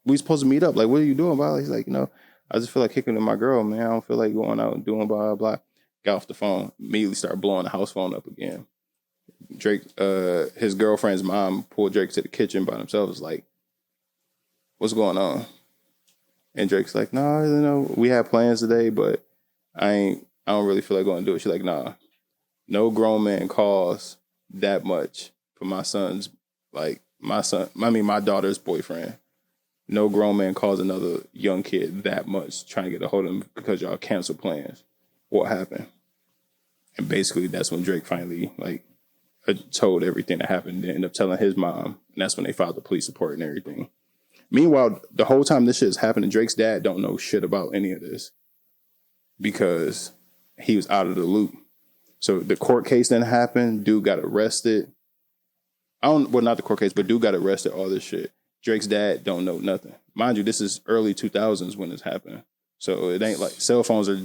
we supposed to meet up. Like, what are you doing, blah? He's like, I just feel like kicking with my girl, man. I don't feel like going out and doing blah, blah, blah. Got off the phone, immediately started blowing the house phone up again. Drake, his girlfriend's mom pulled Drake to the kitchen by themselves, was like, what's going on? And Drake's like, no, we had plans today, but I don't really feel like going to do it. She's like, nah, no grown man calls that much for my daughter's boyfriend. No grown man calls another young kid that much trying to get a hold of him because y'all cancel plans. What happened? And basically that's when Drake finally told everything that happened. They ended up telling his mom, and that's when they filed the police report and everything. Meanwhile, the whole time this shit is happening, Drake's dad don't know shit about any of this because he was out of the loop. So the court case didn't happen. Dude got arrested. Not the court case, but dude got arrested, all this shit. Drake's dad don't know nothing. Mind you, this is early 2000s when it's happening. So it ain't like cell phones are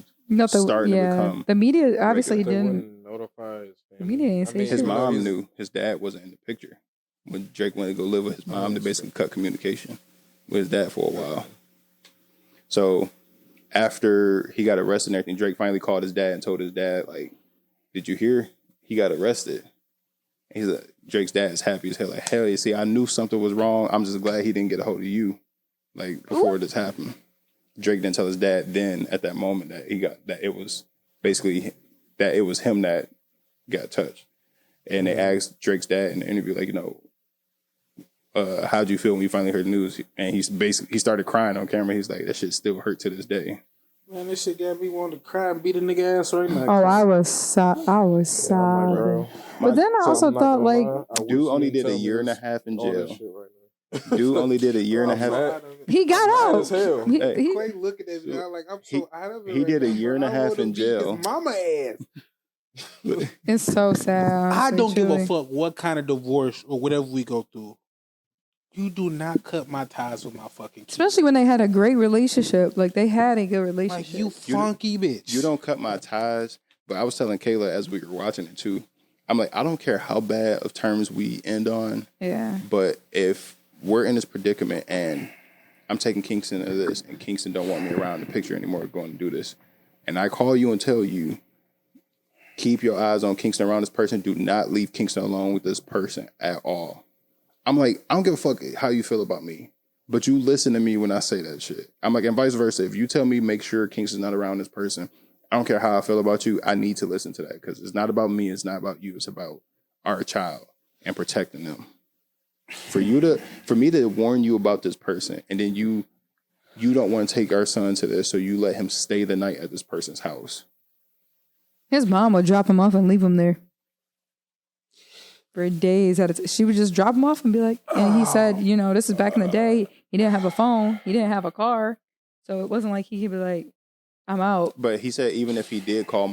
starting to become. The media obviously They didn't. wouldn't notify his family. The media didn't say His shit. mom knew. His dad wasn't in the picture. When Drake went to go live with his mom, they basically cut communication with his dad for a while. So after he got arrested and everything, Drake finally called his dad and told his dad, like, did you hear? He got arrested. And he's like, Drake's dad is happy as hell. Like, hell yeah, see, I knew something was wrong. I'm just glad he didn't get a hold of you, like, before this happened. Drake didn't tell his dad then at that moment that it was him that got touched. And they asked Drake's dad in the interview, like, how'd you feel when you finally heard the news? And he started crying on camera. He's like, that shit still hurt to this day. Man, this shit got me wanting to cry and beat a nigga ass right now. Oh, I was sobbing. But then I also thought, like, dude only did a year and a half in jail. Dude only did a year and a half. He got out. Clay looking at me, I'm like, I'm so out of it. He did a year and a half in jail. Mama ass. It's so sad. I don't give a fuck what kind of divorce or whatever we go through. You do not cut my ties with my fucking kids. Especially when they had a great relationship. Like, they had a good relationship. Like, you funky bitch. You don't cut my ties. But I was telling Kayla as we were watching it too, I'm like, I don't care how bad of terms we end on. Yeah. But if we're in this predicament and I'm taking Kingston to this and Kingston don't want me around the picture anymore going to do this, and I call you and tell you, keep your eyes on Kingston around this person. Do not leave Kingston alone with this person at all. I'm like, I don't give a fuck how you feel about me, but you listen to me when I say that shit. I'm like, and vice versa. If you tell me make sure Kingston's not around this person, I don't care how I feel about you. I need to listen to that because it's not about me. It's not about you. It's about our child and protecting them. For me to warn you about this person, and then you don't want to take our son to this, so you let him stay the night at this person's house. His mom would drop him off and leave him there for days at a time. She would just drop him off and be like, and he said, this is back in the day. He didn't have a phone. He didn't have a car. So it wasn't like he could be like, I'm out. But he said even if he did call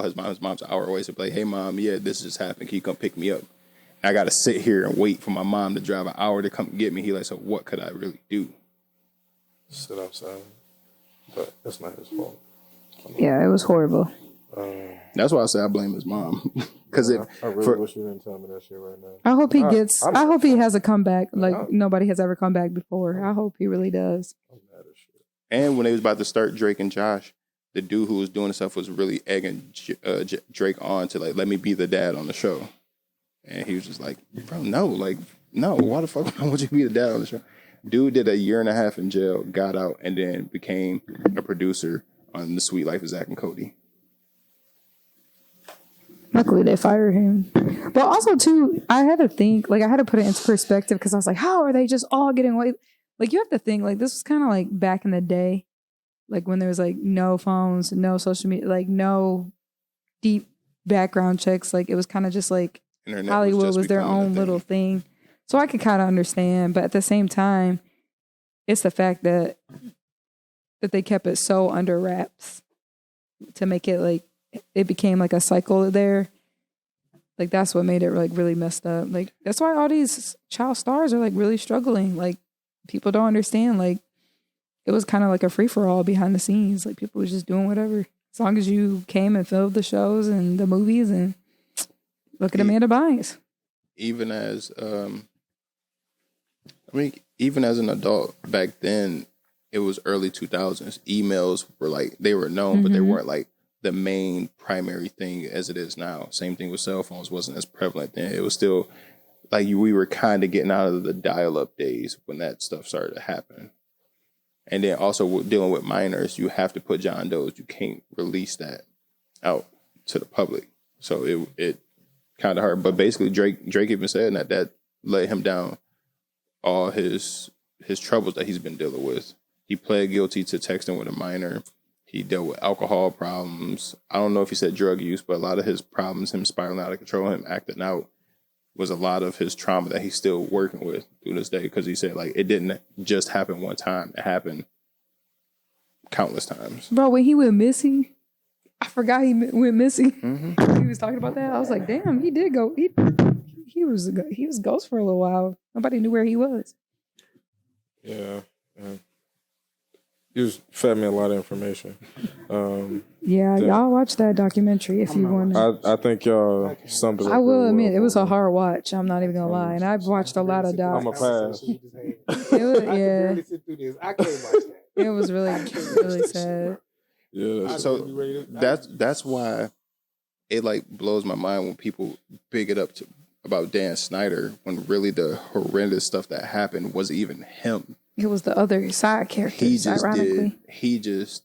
his mom's an hour away, so be like, hey mom, yeah, this just happened. Can you come pick me up? I got to sit here and wait for my mom to drive an hour to come get me. He like, so what could I really do? Sit outside. But that's not his fault. Yeah, it was horrible. That's why I say I blame his mom. Because I really wish you didn't tell me that shit right now. I hope I hope he has a comeback like nobody has ever come back before. I hope he really does. I'm mad as shit. And when they was about to start Drake and Josh, the dude who was doing stuff was really egging Drake on to like, let me be the dad on the show. And he was just like, bro, no, why the fuck would I want you to be the dad on the show? Dude did a year and a half in jail, got out, and then became a producer on The Sweet Life of Zach and Cody. Luckily, they fired him. But also, too, I had to think, like, I had to put it into perspective because I was like, how are they just all getting away? Like, you have to think, like, this was kind of like back in the day, like when there was, like, no phones, no social media, like, no deep background checks. Like, it was kind of just like Internet Hollywood was their own little thing. So I could kind of understand. But at the same time, it's the fact that they kept it so under wraps to make it like, it became like a cycle there. Like that's what made it like really messed up. Like that's why all these child stars are like really struggling. Like people don't understand. Like it was kind of like a free for all behind the scenes. Like people were just doing whatever as long as you came and filmed the shows and the movies, and Look at Amanda Bynes. Even as even as an adult back then, it was early 2000s. Emails were like, they were known, but they weren't like the main primary thing as it is now. Same thing with cell phones, wasn't as prevalent then. It was still like we were kind of getting out of the dial-up days when that stuff started to happen. And then also dealing with minors, you have to put John Doe's. You can't release that out to the public. So it kind of hurt. But basically, Drake even said that led him down all his troubles that he's been dealing with. He pled guilty to texting with a minor. He dealt with alcohol problems. I don't know if he said drug use, but a lot of his problems, him spiraling out of control, him acting out, was a lot of his trauma that he's still working with to this day. Because he said, like, it didn't just happen one time. It happened countless times. Bro, when he went missing, I forgot he went missing. He was talking about that. I was like, damn, he did go. He was ghost for a little while. Nobody knew where he was. Yeah. He was fed me a lot of information. Y'all watch that documentary if you want to. I think y'all summed it up. I will admit, it was a hard watch. I'm not even going to lie. And I've watched a lot of docs. I'm a pass. Yeah. I can't watch that. It was really sad. Yeah. So that's why it like blows my mind when people big it up about Dan Snyder when really the horrendous stuff that happened was even him. It was the other side characters, ironically. He just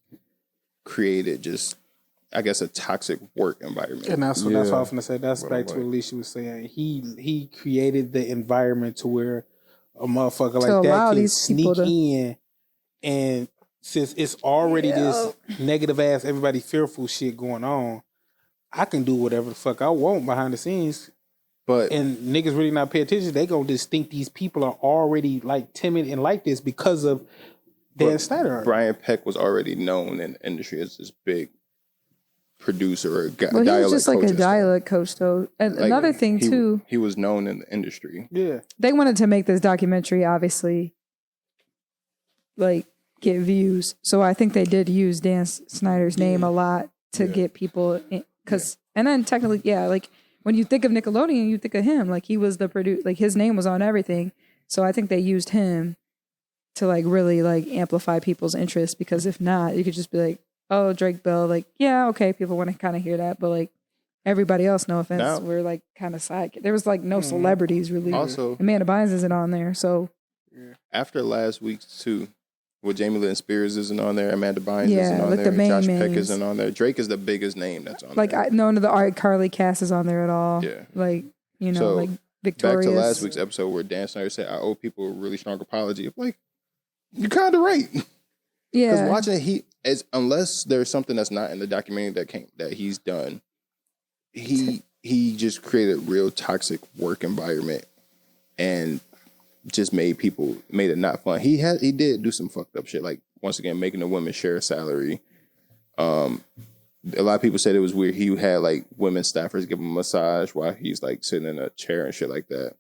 created I guess, a toxic work environment. And that's what I was going to say. That's back to what Alisha was saying. He created the environment to where a motherfucker like that can sneak in, and since it's already this negative ass, everybody fearful shit going on, I can do whatever the fuck I want behind the scenes. And niggas really not pay attention. They gonna just think these people are already like timid and like this because of Dan Snyder. Brian Peck was already known in the industry as this big producer or dialect coach. He was just like a dialect coach, though. And like, another thing too, he was known in the industry. Yeah, they wanted to make this documentary, obviously, like get views. So I think they did use Dan Snyder's name a lot to get people because, and then technically, like. When you think of Nickelodeon, you think of him. Like, he was the producer. Like, his name was on everything. So I think they used him to, like, really, like, amplify people's interest. Because if not, you could just be like, oh, Drake Bell. Like, yeah, okay, people want to kind of hear that. But, like, everybody else, no offense, were, like, kind of side. There was, like, no celebrities, really. Also, Amanda Bynes isn't on there, so. After last week's, too, well, Jamie Lynn Spears isn't on there. Amanda Bynes isn't on like there. The Josh names. Peck isn't on there. Drake is the biggest name that's on like, there. None of the iCarly cast is on there at all. Yeah. Like, you know, so, like Victorious. Back to last week's episode where Dan Snyder said, I owe people a really strong apology. I'm like, you're kind of right. Yeah. Because watching it, unless there's something that's not in the documentary that he's done, he just created a real toxic work environment and just made it not fun. He did do some fucked up shit, like once again making the women share a salary. A lot of people said it was weird. He had like women staffers give him a massage while he's like sitting in a chair and shit like that.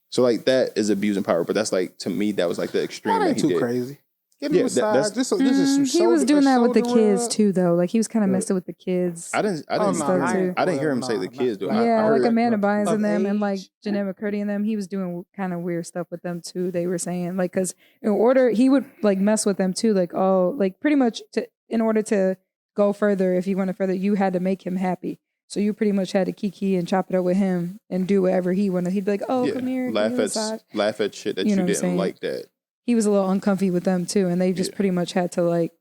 So like that is abusing power, but that's like to me that was like the extreme. That ain't he too did. crazy. Give him a massage. This is he was doing that with the kids too, though. Like he was kind of messing with the kids. I didn't hear him say the kids do. Yeah, like Amanda Bynes and them, and like Janae McCurdy and them. He was doing kind of weird stuff with them too. They were saying like because he would like mess with them too. Like pretty much in order to go further, if you went further, you had to make him happy. So you pretty much had to kiki and chop it up with him and do whatever he wanted. He'd be like, "Oh, come here, laugh at shit that you didn't like that." He was a little uncomfy with them too, and they just pretty much had to like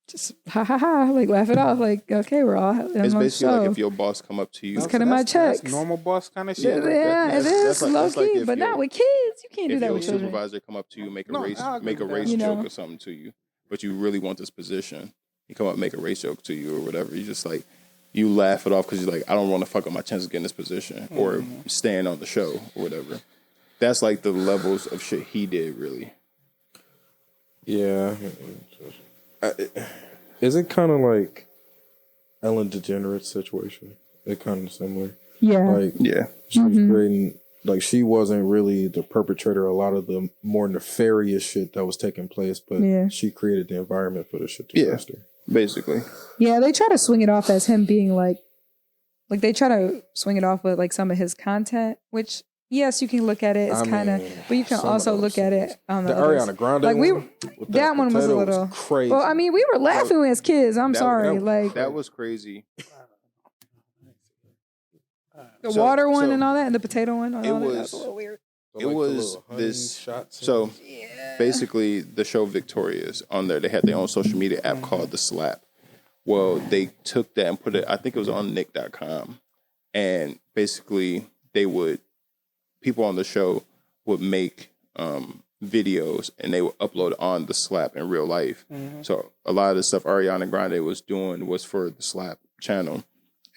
just like laugh it off. Like, okay, we're all. It's basically like if your boss come up to you, it's kind of my checks. That's normal boss kind of shit. Yeah, it is low key, but not with kids. You can't do that with children. If your supervisor come up to you, make a race joke or something to you, but you really want this position, he come up and make a race joke to you or whatever. You just like you laugh it off because you're like, I don't want to fuck up my chances of getting this position or staying on the show or whatever. That's like the levels of shit he did, really. Yeah. Is it kind of like Ellen DeGeneres situation? It's kind of similar. Yeah. Like, she was creating, like, she wasn't really the perpetrator of a lot of the more nefarious shit that was taking place, but she created the environment for the shit to fester. Basically. Yeah, they try to swing it off as him being like like they try to swing it off with like some of his content, which yes, you can look at it. It's kind of, but you can also look at it on the Ariana Grande like one, that one was a little crazy. Well, I mean, we were laughing as kids. I'm sorry, like that was crazy. The water one and all that, and the potato one. It was a little weird. It was this. So basically, the show Victorious on there, they had their own social media app called The Slap. Well, they took that and put it, I think it was on Nick.com. And basically, people on the show would make videos and they would upload on The Slap in real life. Mm-hmm. So a lot of the stuff Ariana Grande was doing was for The Slap channel.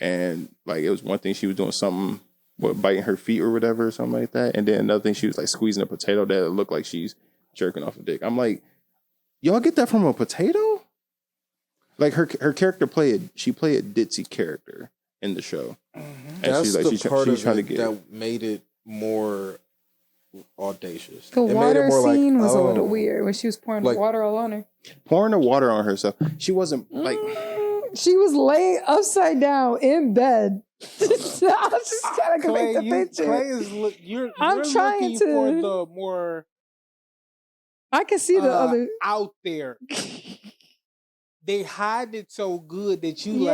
And like, it was one thing she was doing something, biting her feet or whatever, or something like that. And then another thing, she was like squeezing a potato that looked like she's jerking off a dick. I'm like, y'all get that from a potato? Like her character she played a ditzy character in the show. Mm-hmm. And that's she's like, the part she's of trying it to get that made it more audacious. The water scene was a little weird when she was pouring the water all on her. Pouring the water on herself. She wasn't like... She was laying upside down in bed. I was just trying to make the picture. Clay is you're looking for the more... I can see the other... out there. They hide it so good that you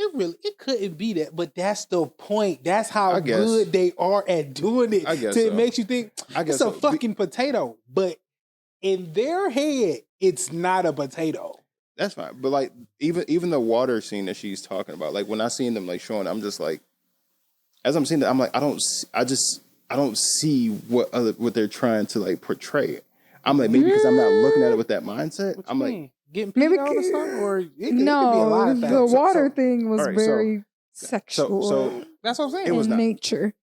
it couldn't be that, but that's the point. That's how good they are at doing it. It makes you think it's a fucking potato, but in their head, it's not a potato. That's fine, but like even the water scene that she's talking about, like when I seen them like showing, I'm just like, as I'm seeing that, I'm like, I don't see what they're trying to like portray. I'm like, maybe because I'm not looking at it with that mindset. I'm like. Getting peed on or something? Or it could be a lot of the water thing was very sexual. So that's what I'm saying. It was nature.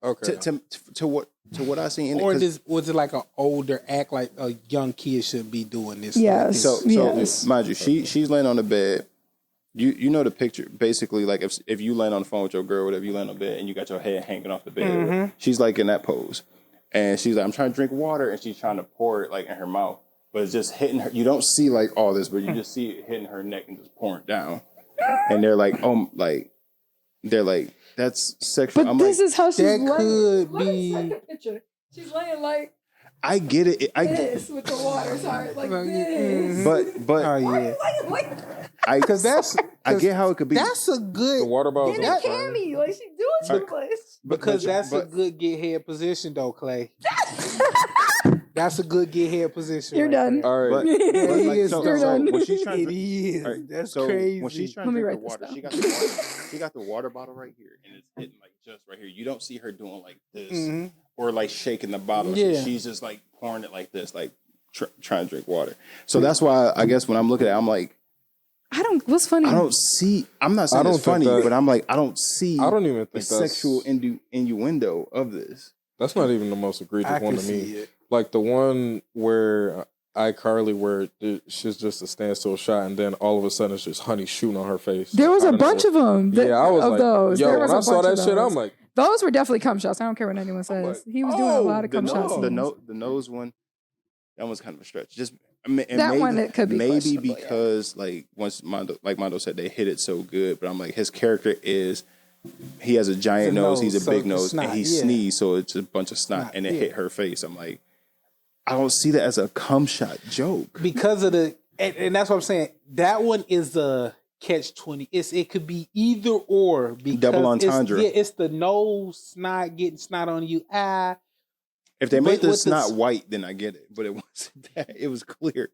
Okay. To what I seen in or it. Was it like an older act, like a young kid should be doing this? Yes. So mind you, she's laying on the bed. You know the picture. Basically, like if you laying on the phone with your girl, whatever, you laying on the bed and you got your head hanging off the bed. Mm-hmm. She's like in that pose, and she's like, I'm trying to drink water, and she's trying to pour it like in her mouth. But it's just hitting her. You don't see like all this, but you just see it hitting her neck and just pouring down. And they're like, that's sexual. But this is how she's laying. Could be. Let me take a picture. She's laying like. I get it. This with the water. Sorry, like this. But oh yeah. Because I get how it could be. That's a good. The water bottle. Get a cami, like she's doing too much. Because that's a good get head position, though, Clay. That's a good get head position. You're done. All right. You're done. When she's trying That's crazy. When she's trying to drink the water, she got the water bottle right here, and it's hitting like just right here. You don't see her doing like this or like shaking the bottle. Yeah. She's just like pouring it like this, like trying to drink water. So that's why I guess when I'm looking at it, I'm like, what's funny? I'm not saying it's funny, but I'm like, I don't even think the sexual innuendo of this. That's not even the most egregious one to me. Like the one where iCarly, where she's just a standstill shot, and then all of a sudden it's just honey shooting on her face. There was a bunch of them. I was like, those. Yo, when I saw that shit, I'm like, those were definitely cum shots. I don't care what anyone says. He was doing a lot of cum shots. The nose one, that one's kind of a stretch. Just one it could be maybe because like once Mondo said, they hit it so good. But I'm like, his character is. He has a giant nose. He's a big nose, and he sneezed, so it's a bunch of snot, and it hit her face. I'm like, I don't see that as a cum shot joke because of and that's what I'm saying. That one is a catch-20. It could be either or. Because double entendre. It's the nose snot getting snot on you. If they made the snot white, then I get it. But it wasn't that. It was clear.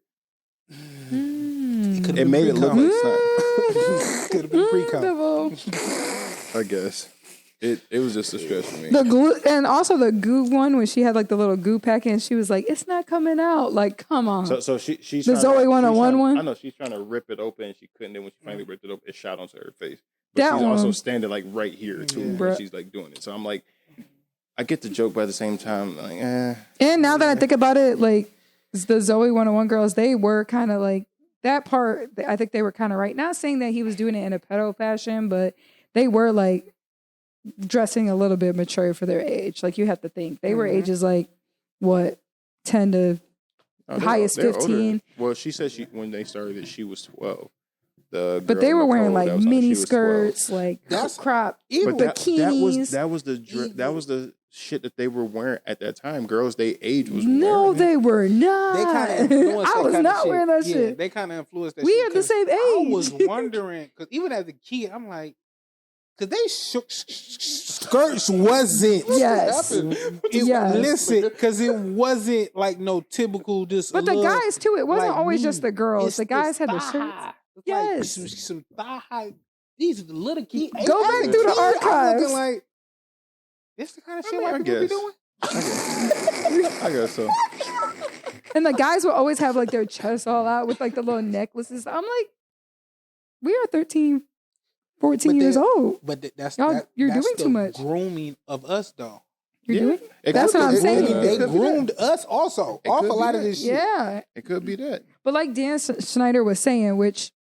It made it look like snot. Could have been pre-cum. I guess it was just a stretch for me. The glue, and also the goo one when she had like the little goo packet, and she was like, "It's not coming out." Like, come on. So she's the Zoe 101 one. I know she's trying to rip it open, and she couldn't. Then when she finally ripped it open, it shot onto her face. But that she's one. also standing like right here too. When she's like doing it. So I'm like, I get the joke, but at the same time, like, And now that I think about it, like the Zoe 101 girls, they were kind of like that part. I think they were kind of right. Not saying that he was doing it in a pedo fashion, but they were like dressing a little bit mature for their age. Like you have to think they were ages like what 10 to highest 15. Older. Well, she said when they started it, she was 12. the. But girl they in were the wearing cold like that was on it, she mini was 12. skirts, like crop But bikinis. that was the shit that they were wearing at that time. Girls they age was No, wearing they were not. They kind of influenced I was not wearing that shit. They kind of influenced that We shit. are the 'cause same I age. was wondering, because even as a kid, I'm like, because they shook skirts wasn't. Yes. Yes. Listen, because it wasn't like no typical just. But the guys too, it wasn't like always me. just the girls. It's The guys had their thigh shirts. high. It's Yes. like some thigh high. These are the little kids. Go back through the I'm archives. looking like, this the kind of shit I white people be guess. doing? I guess so. And the guys would always have like their chests all out with like the little necklaces. I'm like, we are 13, 14 years old. But that's Y'all, you're that's doing the too much. Grooming of us, though. You're doing? It That's could what be- I'm saying. They could be groomed that. us also It off could a be lot of that. this shit. Yeah. It could be that. But like Dan Schneider was saying, which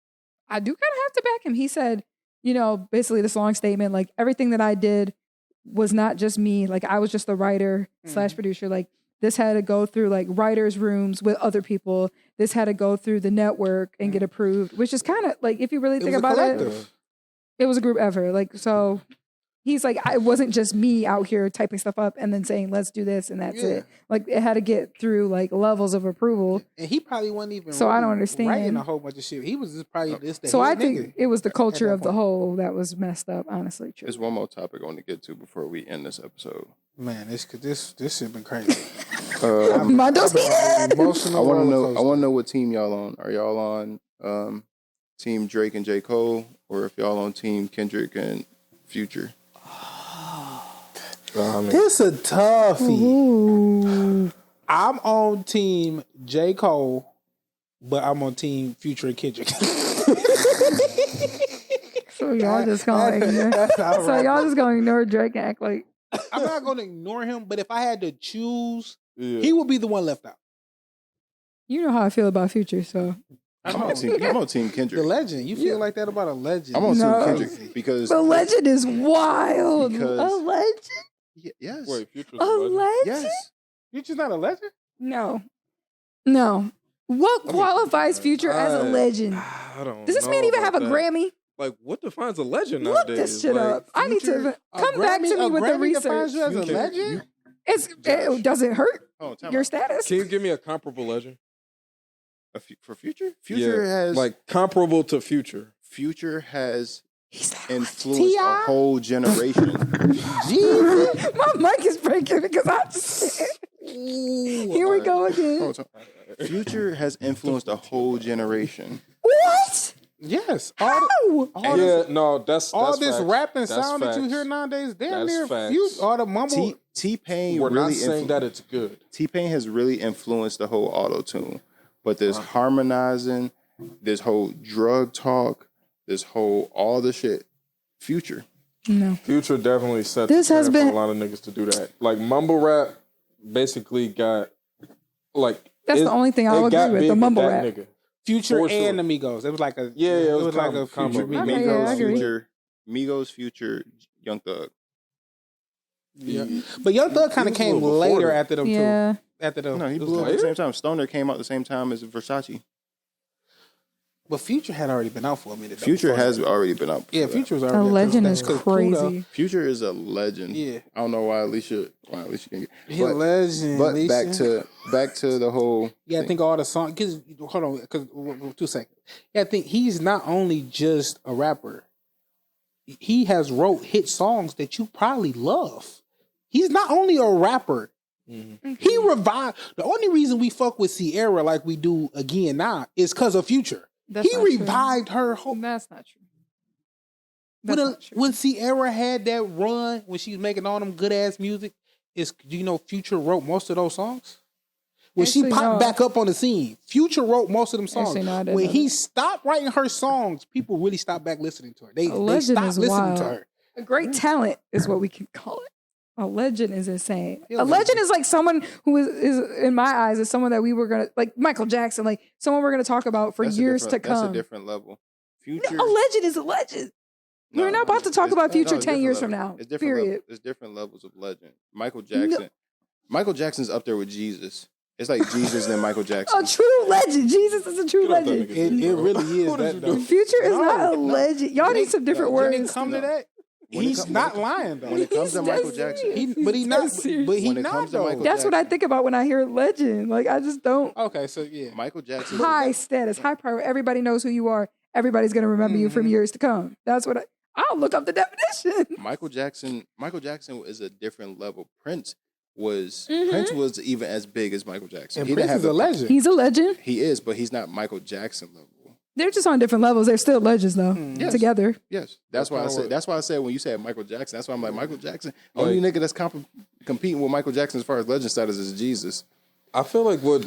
I do kind of have to back him. He said, you know, basically this long statement, like everything that I did was not just me. Like I was just the writer / producer. Like this had to go through like writers' rooms with other people. This had to go through the network and get approved, which is kind of like, if you really think about it, it was a group effort. Like, so he's like, it wasn't just me out here typing stuff up and then saying, let's do this and that's it. Like it had to get through like levels of approval. And he probably wasn't even So I don't understand. writing a whole bunch of shit. He was just probably just the So I head think nigga. it was the culture that of the point. whole that was messed up, honestly. True. There's one more topic I want to get to before we end this episode. Man, this shit been crazy. My dose. I want to know what team y'all on. Are y'all on Team Drake and J. Cole, or if y'all on Team Kendrick and Future? It's a toughie. Ooh. I'm on Team J. Cole, but I'm on Team Future and Kendrick. So y'all just gonna ignore. That's how I So rock. y'all just gonna ignore Drake and act like I'm not going to ignore him, but if I had to choose, he would be the one left out. you know how I feel about Future. So I'm on Team Kendrick. The legend. You feel like that about a legend? I'm on No. Team Kendrick because the legend is wild. Because- A legend. Yes. Wait, Future's A legend. Yes. Future's not a legend? No. What qualifies Future as a legend? I don't Does this know man even have about a that. Grammy? Like, what defines a legend Look nowadays? this shit Like, up. I need to Future- come back to me with the Grammy defines research. you as a legend? It doesn't hurt Oh, time your out. status. Can you give me a comparable legend? For Future? Future has like comparable to Future. Future has He's that influenced T.I.? a whole generation. My mic is breaking because I just here we go again. Future has influenced a whole generation. What? Yes. How? That's All this facts. rap and That's sound that you facts. hear nowadays, damn That's near facts. all the mumble. T-Pain We're really not saying that it's good. T-Pain has really influenced the whole auto-tune. But this harmonizing, this whole drug talk, this whole all the shit, Future. No. Future definitely set This the has trend for been- a lot of niggas to do that. Like mumble rap, basically got like That's the only thing I'll it got agree with, big the mumble that rap. nigga. Future For and sure. the Migos. It was like a it was like a combo. Future Okay, Migos. yeah, I agree. Migos, Future, Young Thug. Yeah. But Young Thug kind of was a came little before later that. after them Yeah. too. After them. No, he it was blew up later. at the same time. Stoner came out at the same time as Versace. But Future had already been out for a minute. though, Future before has that. already been out. Yeah, before that. Future was A already. legend is Cause Pluto- crazy. Future is a legend. Yeah. I don't know why Alisha can get. He a legend. But Alisha. back to the whole. Yeah, I thing. think all the songs. Cause hold on, cause 2 seconds. Yeah, I think he's not only just a rapper. He has wrote hit songs that you probably love. He's not only a rapper. He revived. The only reason we fuck with Ciara like we do again now is because of Future. That's He not true. revived her whole. That's not true. That's not true. When Ciara had that run, when she was making all them good ass music, Future wrote most of those songs? When she Actually, popped no. back up on the scene, Future wrote most of them songs. Actually, no, I didn't When know he that. stopped writing her songs, people really stopped back listening to her. They legend stopped is listening wild. to her. A great talent is what we can call it. A legend is insane. Yeah, A legend is like someone who is in my eyes, is someone that we were gonna like Michael Jackson, like someone we're gonna talk about for That's a years to different- That's come. a different level. Future. A legend is a legend. We're not about to talk about Future 10 years from now. It's different Period. level, it's different levels of legend. Michael Jackson. Michael Jackson's up there with Jesus. It's like Jesus and Michael Jackson. A true legend. Jesus is a true legend. It really is that though. Future is not a legend. Y'all need some different When it words. come to that, he's not lying though. When it comes to He's Michael dead Jackson, serious. But he not. serious. But he When it not comes to though. Michael That's what I Jackson. think about when I hear legend. Like I just don't. Okay, so yeah. Michael Jackson. High status, high power. Everybody knows who you are. Everybody's gonna remember you from years to come. That's what I'll look up the definition. Michael Jackson is a different level. Prince was even as big as Michael Jackson. And He didn't Prince is have a legend. He's a legend. He is, but he's not Michael Jackson level. They're just on different levels. They're still legends though. Yes. Together. Yes, that's why I said. That's why I said when you said Michael Jackson. That's why I'm like Michael Jackson. Only nigga that's competing with Michael Jackson as far as legend status is Jesus. I feel like what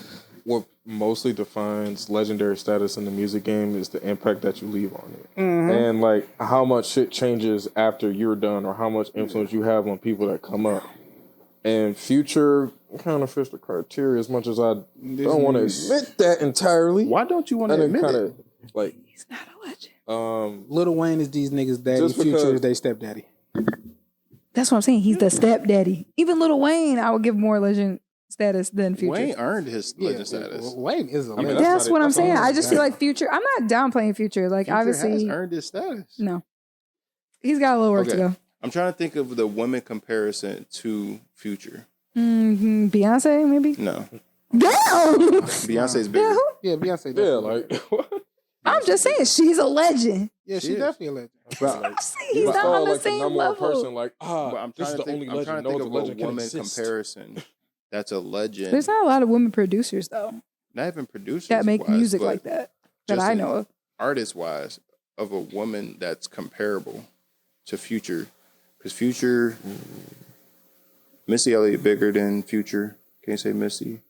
mostly defines legendary status in the music game is the impact that you leave on it, and like how much shit changes after you're done, or how much influence you have on people that come up. And Future kind of fits the criteria as much as I don't want to admit that entirely. Why don't you want to admit it? Like He's not a legend. Lil Wayne is these niggas' daddy. Just Future because- is their stepdaddy. That's what I'm saying. He's the stepdaddy. Even Lil Wayne, I would give more legend status than Future. Wayne earned his legend status. Wayne is a mean, legend. That's what I'm saying. all I just feel like Future. I'm not downplaying Future. Like Future obviously, has earned his status. no. He's got a little work to go. I'm trying to think of the women comparison to Future. Beyonce, maybe. No, Damn. Beyonce's bigger. Yeah, Beyonce. yeah, definitely. like what? I'm just saying she's a legend. Yeah, She she's is. definitely a legend. I'm saying he's But not on the like same number one level. person, like But I'm this trying is to the only think, I'm trying legend. to No think other of a legend can woman exist. comparison that's a legend. There's not a lot of women producers though Not even producers that make wise, music but like that just I in know of. Artist wise, of a woman that's comparable to Future, because Future, Missy Elliott bigger than Future. Can't say Missy.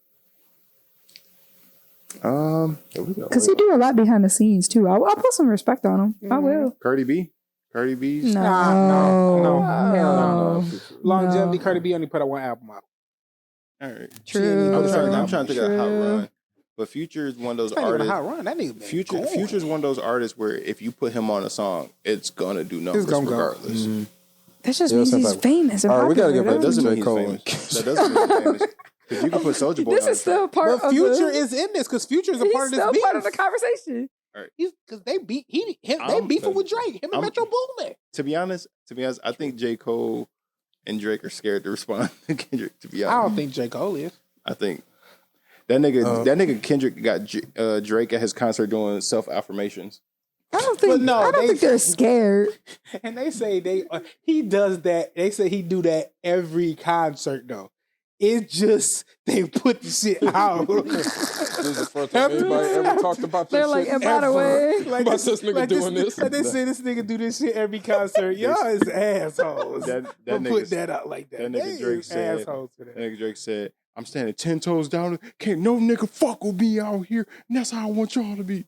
Because he do a lot behind the scenes too. I'll put some respect on him. I will. Cardi B. Cardi B's. No. No. Longevity. Cardi B only put out one album out. All right. True. I'm trying to think of a hot run. But Future is one of those It's not even a artists. hot run. That nigga been Future going. Future's one of those artists where if you put him on a song, it's gonna do numbers gonna go. regardless. That just Yeah, means he's sometimes- famous and All right, we popular. gotta get back That to doesn't J. mean he's Cole. famous. That doesn't mean he's famous. Because you can put Soulja Boy This on is still part But of Future the, is in this because Future is a he's part of this still beef. part of the conversation. Because they beat they I'm- beefing with Drake. Him and I'm- Metro Boomin. To be honest, I think J. Cole and Drake are scared to respond to Kendrick. To be I honest, don't think J. Cole is. I think that nigga Kendrick got Drake at his concert doing self affirmations. I don't think. But no, I don't they- think they're scared. And they say he does that. They say he do that every concert though. It's just they put the shit out. This is the first time anybody ever talked about this They're like, shit. and by the way, Like About this nigga doing this. Like they say this nigga do this shit every concert. Y'all is assholes. That For nigga- putting that out like that. that nigga They Drake is said- assholes for that. That nigga Drake said, "I'm standing 10 toes down. Can't no nigga fuck with me out here. And that's how I want y'all to be.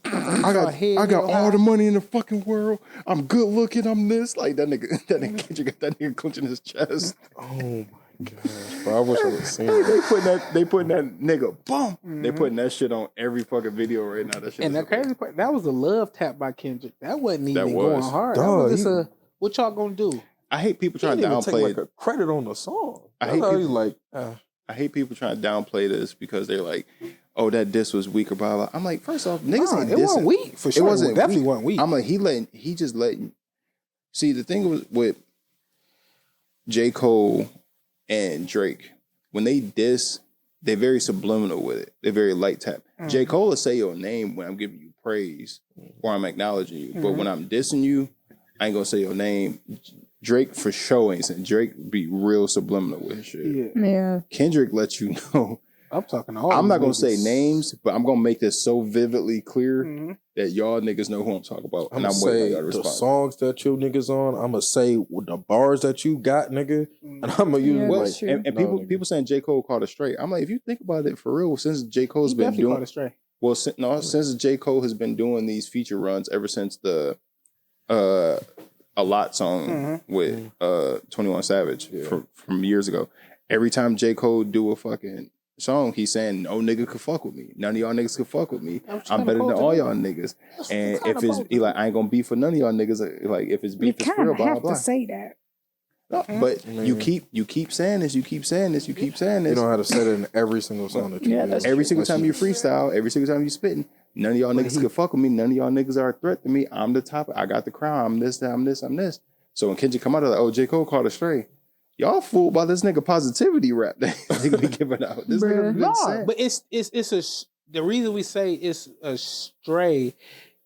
I got all the money in the fucking world. I'm good looking. I'm this like that nigga. That nigga Kendrick got that nigga clenching his chest. Oh my gosh, bro! I wish I would have seen They that. putting that nigga bump. They putting that shit on every fucking video right now. That shit. And is the crazy part, that was a love tap by Kendrick. That wasn't That even was. going hard. That Dog, was just he- a what y'all gonna do? I hate people He trying to didn't even take downplay. like a credit on the song. I That's hate how he people- like. I hate people trying to downplay this because they're like, "Oh, that diss was weak or blah blah." I'm like, first off, niggas Nah, ain't it wasn't dissing. weak for sure. It wasn't definitely weak. wasn't weak. I'm like, he just letting. See, the thing was with J. Cole and Drake, when they diss, they're very subliminal with it. They're very light tap. J. Cole will say your name when I'm giving you praise or I'm acknowledging you. But when I'm dissing you, I ain't gonna say your name. Drake for sure ain't saying. Drake be real subliminal with his shit. yeah. Kendrick lets you know. I'm talking all. I'm not gonna niggas. say names, but I'm gonna make this so vividly clear that y'all niggas know who I'm talking about. I'm And gonna I'm waiting say on y'all to the respond. songs that your niggas on. I'm gonna say the bars that you got, nigga, and I'm gonna use Yeah, Well, that's like. true. and No, people nigga. people saying J. Cole called it straight. I'm like, if you think about it for real, since J. Cole's He been definitely caught doing it straight. well, since J. Cole has been doing these feature runs ever since the A Lot song with 21 Savage from years ago. Every time J. Cole do a fucking song, he's saying no nigga could fuck with me. None of y'all niggas could fuck with me. I'm better than all y'all niggas. And if it's he like I ain't gonna beef for none of y'all niggas. Like if it's You beef, it's kind real. of Blah have blah. to say that. No, but you keep saying this. You keep saying this. You don't have to say it in every single song that you do. Every single time you freestyle, every single time you spitting, none of y'all niggas can fuck with me. None of y'all niggas are a threat to me. I'm the top. I got the crown. I'm this, I'm this, I'm this. So when Kendrick come out of like, oh, J. Cole called a stray. Y'all fooled by this nigga positivity rap that he be giving out. This nigga been saying. But the reason we say it's a stray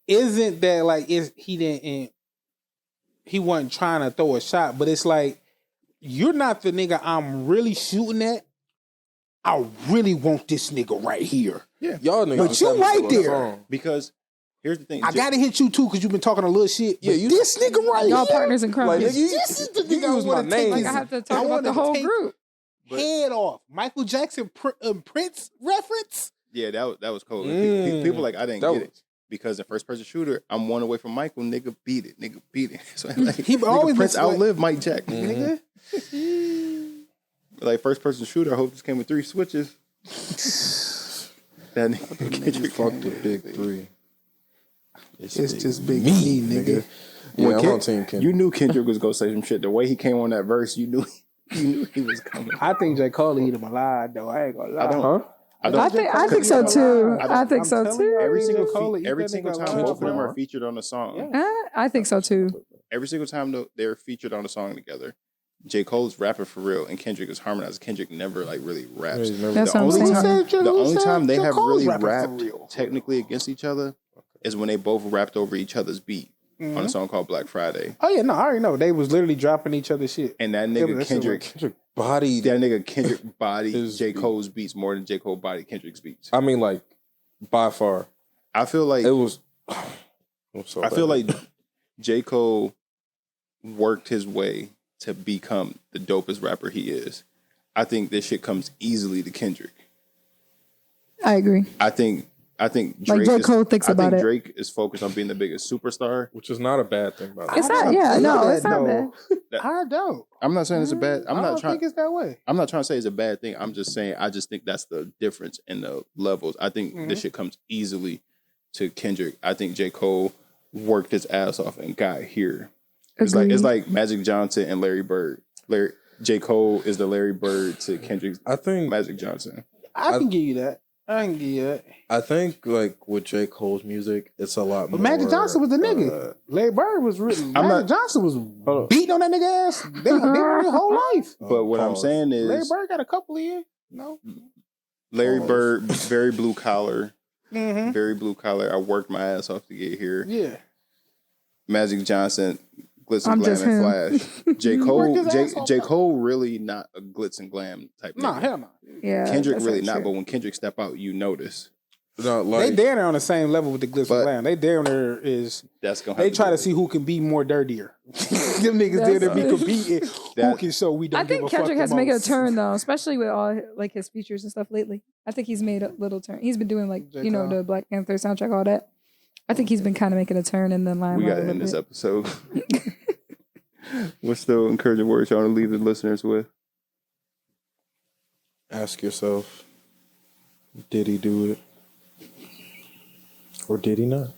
isn't that like he wasn't trying to throw a shot, but it's like you're not the nigga I'm really shooting at. I really want this nigga right here. Yeah, y'all niggas. But you right there because here's the thing. I gotta hit you too because you've been talking a little shit. Yeah, you this nigga right y'all here. Partners in crime. Like, this is the nigga I want to take. Like I have to talk about the whole group. Head off. Michael Jackson Prince reference. Yeah, that was cold. People like I didn't get it. Because the first person shooter, I'm one away from Michael. Nigga beat it. So like, he always Prince outlived Mike Jack. Nigga. Like first person shooter. I hope this came with 3 switches. That nigga Kendrick fucked the big 3. It's just big me, nigga. Yeah, I'm on team Kendrick. You knew Kendrick was gonna say some shit. The way he came on that verse, you knew he was coming. I think J. Cole eat him alive though. I ain't gonna lie. I think so too. I think so too. Every single time both of them are featured on a song. I think so too. Every single time they're featured on a song together, J. Cole's rapping for real and Kendrick is harmonized. Kendrick never like really raps. That's what I'm saying. The only time they have really rapped technically against each other is when they both rapped over each other's beat on a song called Black Friday. Oh yeah, no, I already know. They was literally dropping each other's shit. And that nigga Kendrick bodied J. Cole's beats more than J. Cole bodied Kendrick's beats. I mean, like, by far. I feel like it was. I feel like J. Cole worked his way to become the dopest rapper he is. I think this shit comes easily to Kendrick. I agree. I think Drake like J. Cole thinks about it. Drake is focused on being the biggest superstar, which is not a bad thing. By the way, it's not. Yeah, no, it's not bad. I don't. I'm not saying it's a bad. I don't think it's that way. I'm not trying to say it's a bad thing. I'm just saying I just think that's the difference in the levels. I think this shit comes easily to Kendrick. I think J. Cole worked his ass off and got here. It's like Magic Johnson and Larry Bird. J. Cole is the Larry Bird to Kendrick's. I think Magic Johnson. I can give you that. I think like with J. Cole's music, it's a lot more. But Magic Johnson was the nigga. Larry Bird was written. Magic Johnson was beating on that nigga ass. They were his whole life. But what I'm saying is, Larry Bird got a couple of years. No, Larry Bird, very blue collar. Very blue collar. I worked my ass off to get here. Yeah. Magic Johnson, glitz and glam and flash. J. Cole really not a glitz and glam type. Nah, hell no. Yeah, Kendrick really not. But when Kendrick step out, you notice. No, like, they there on the same level with the glitz and glam. They there there is. That's gonna. They try to see who can be more dirtier. Them niggas there to be competing. Who can show we don't. I think Kendrick has made a turn though, especially with all like his features and stuff lately. I think he's made a little turn. He's been doing like the Black Panther soundtrack, all that. I think he's been kind of making a turn in the limelight. We got to end this episode. What's the encouraging words y'all want to leave the listeners with? Ask yourself, did he do it? Or did he not?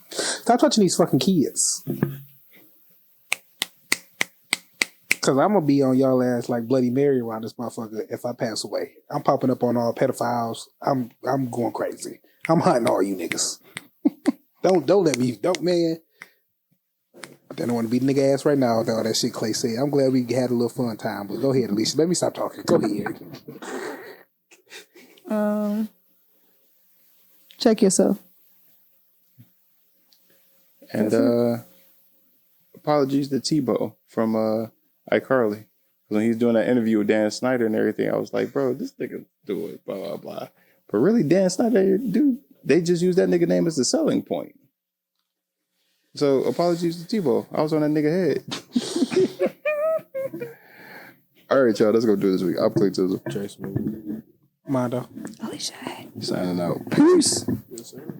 Stop touching these fucking kids. Cause I'm gonna be on y'all ass like Bloody Mary around this motherfucker if I pass away. I'm popping up on all pedophiles. I'm going crazy. I'm hunting all you niggas. Don't let me, man. I don't want to beat nigga ass right now with all that shit Clay said. I'm glad we had a little fun time, but go ahead, Alisha. Let me stop talking. Go ahead. Check yourself. And apologies to Tebow from iCarly. When he's doing that interview with Dan Snyder and everything, I was like, bro, this nigga do it, blah, blah, blah. But really, Dan Snyder, dude, they just use that nigga name as the selling point. So apologies to Tebow. I was on that nigga head. All right, y'all, let's go do this week. I'm Clayton Gardner. Jason. Mondo. Alisha. Signing out. Peace. Yes, sir.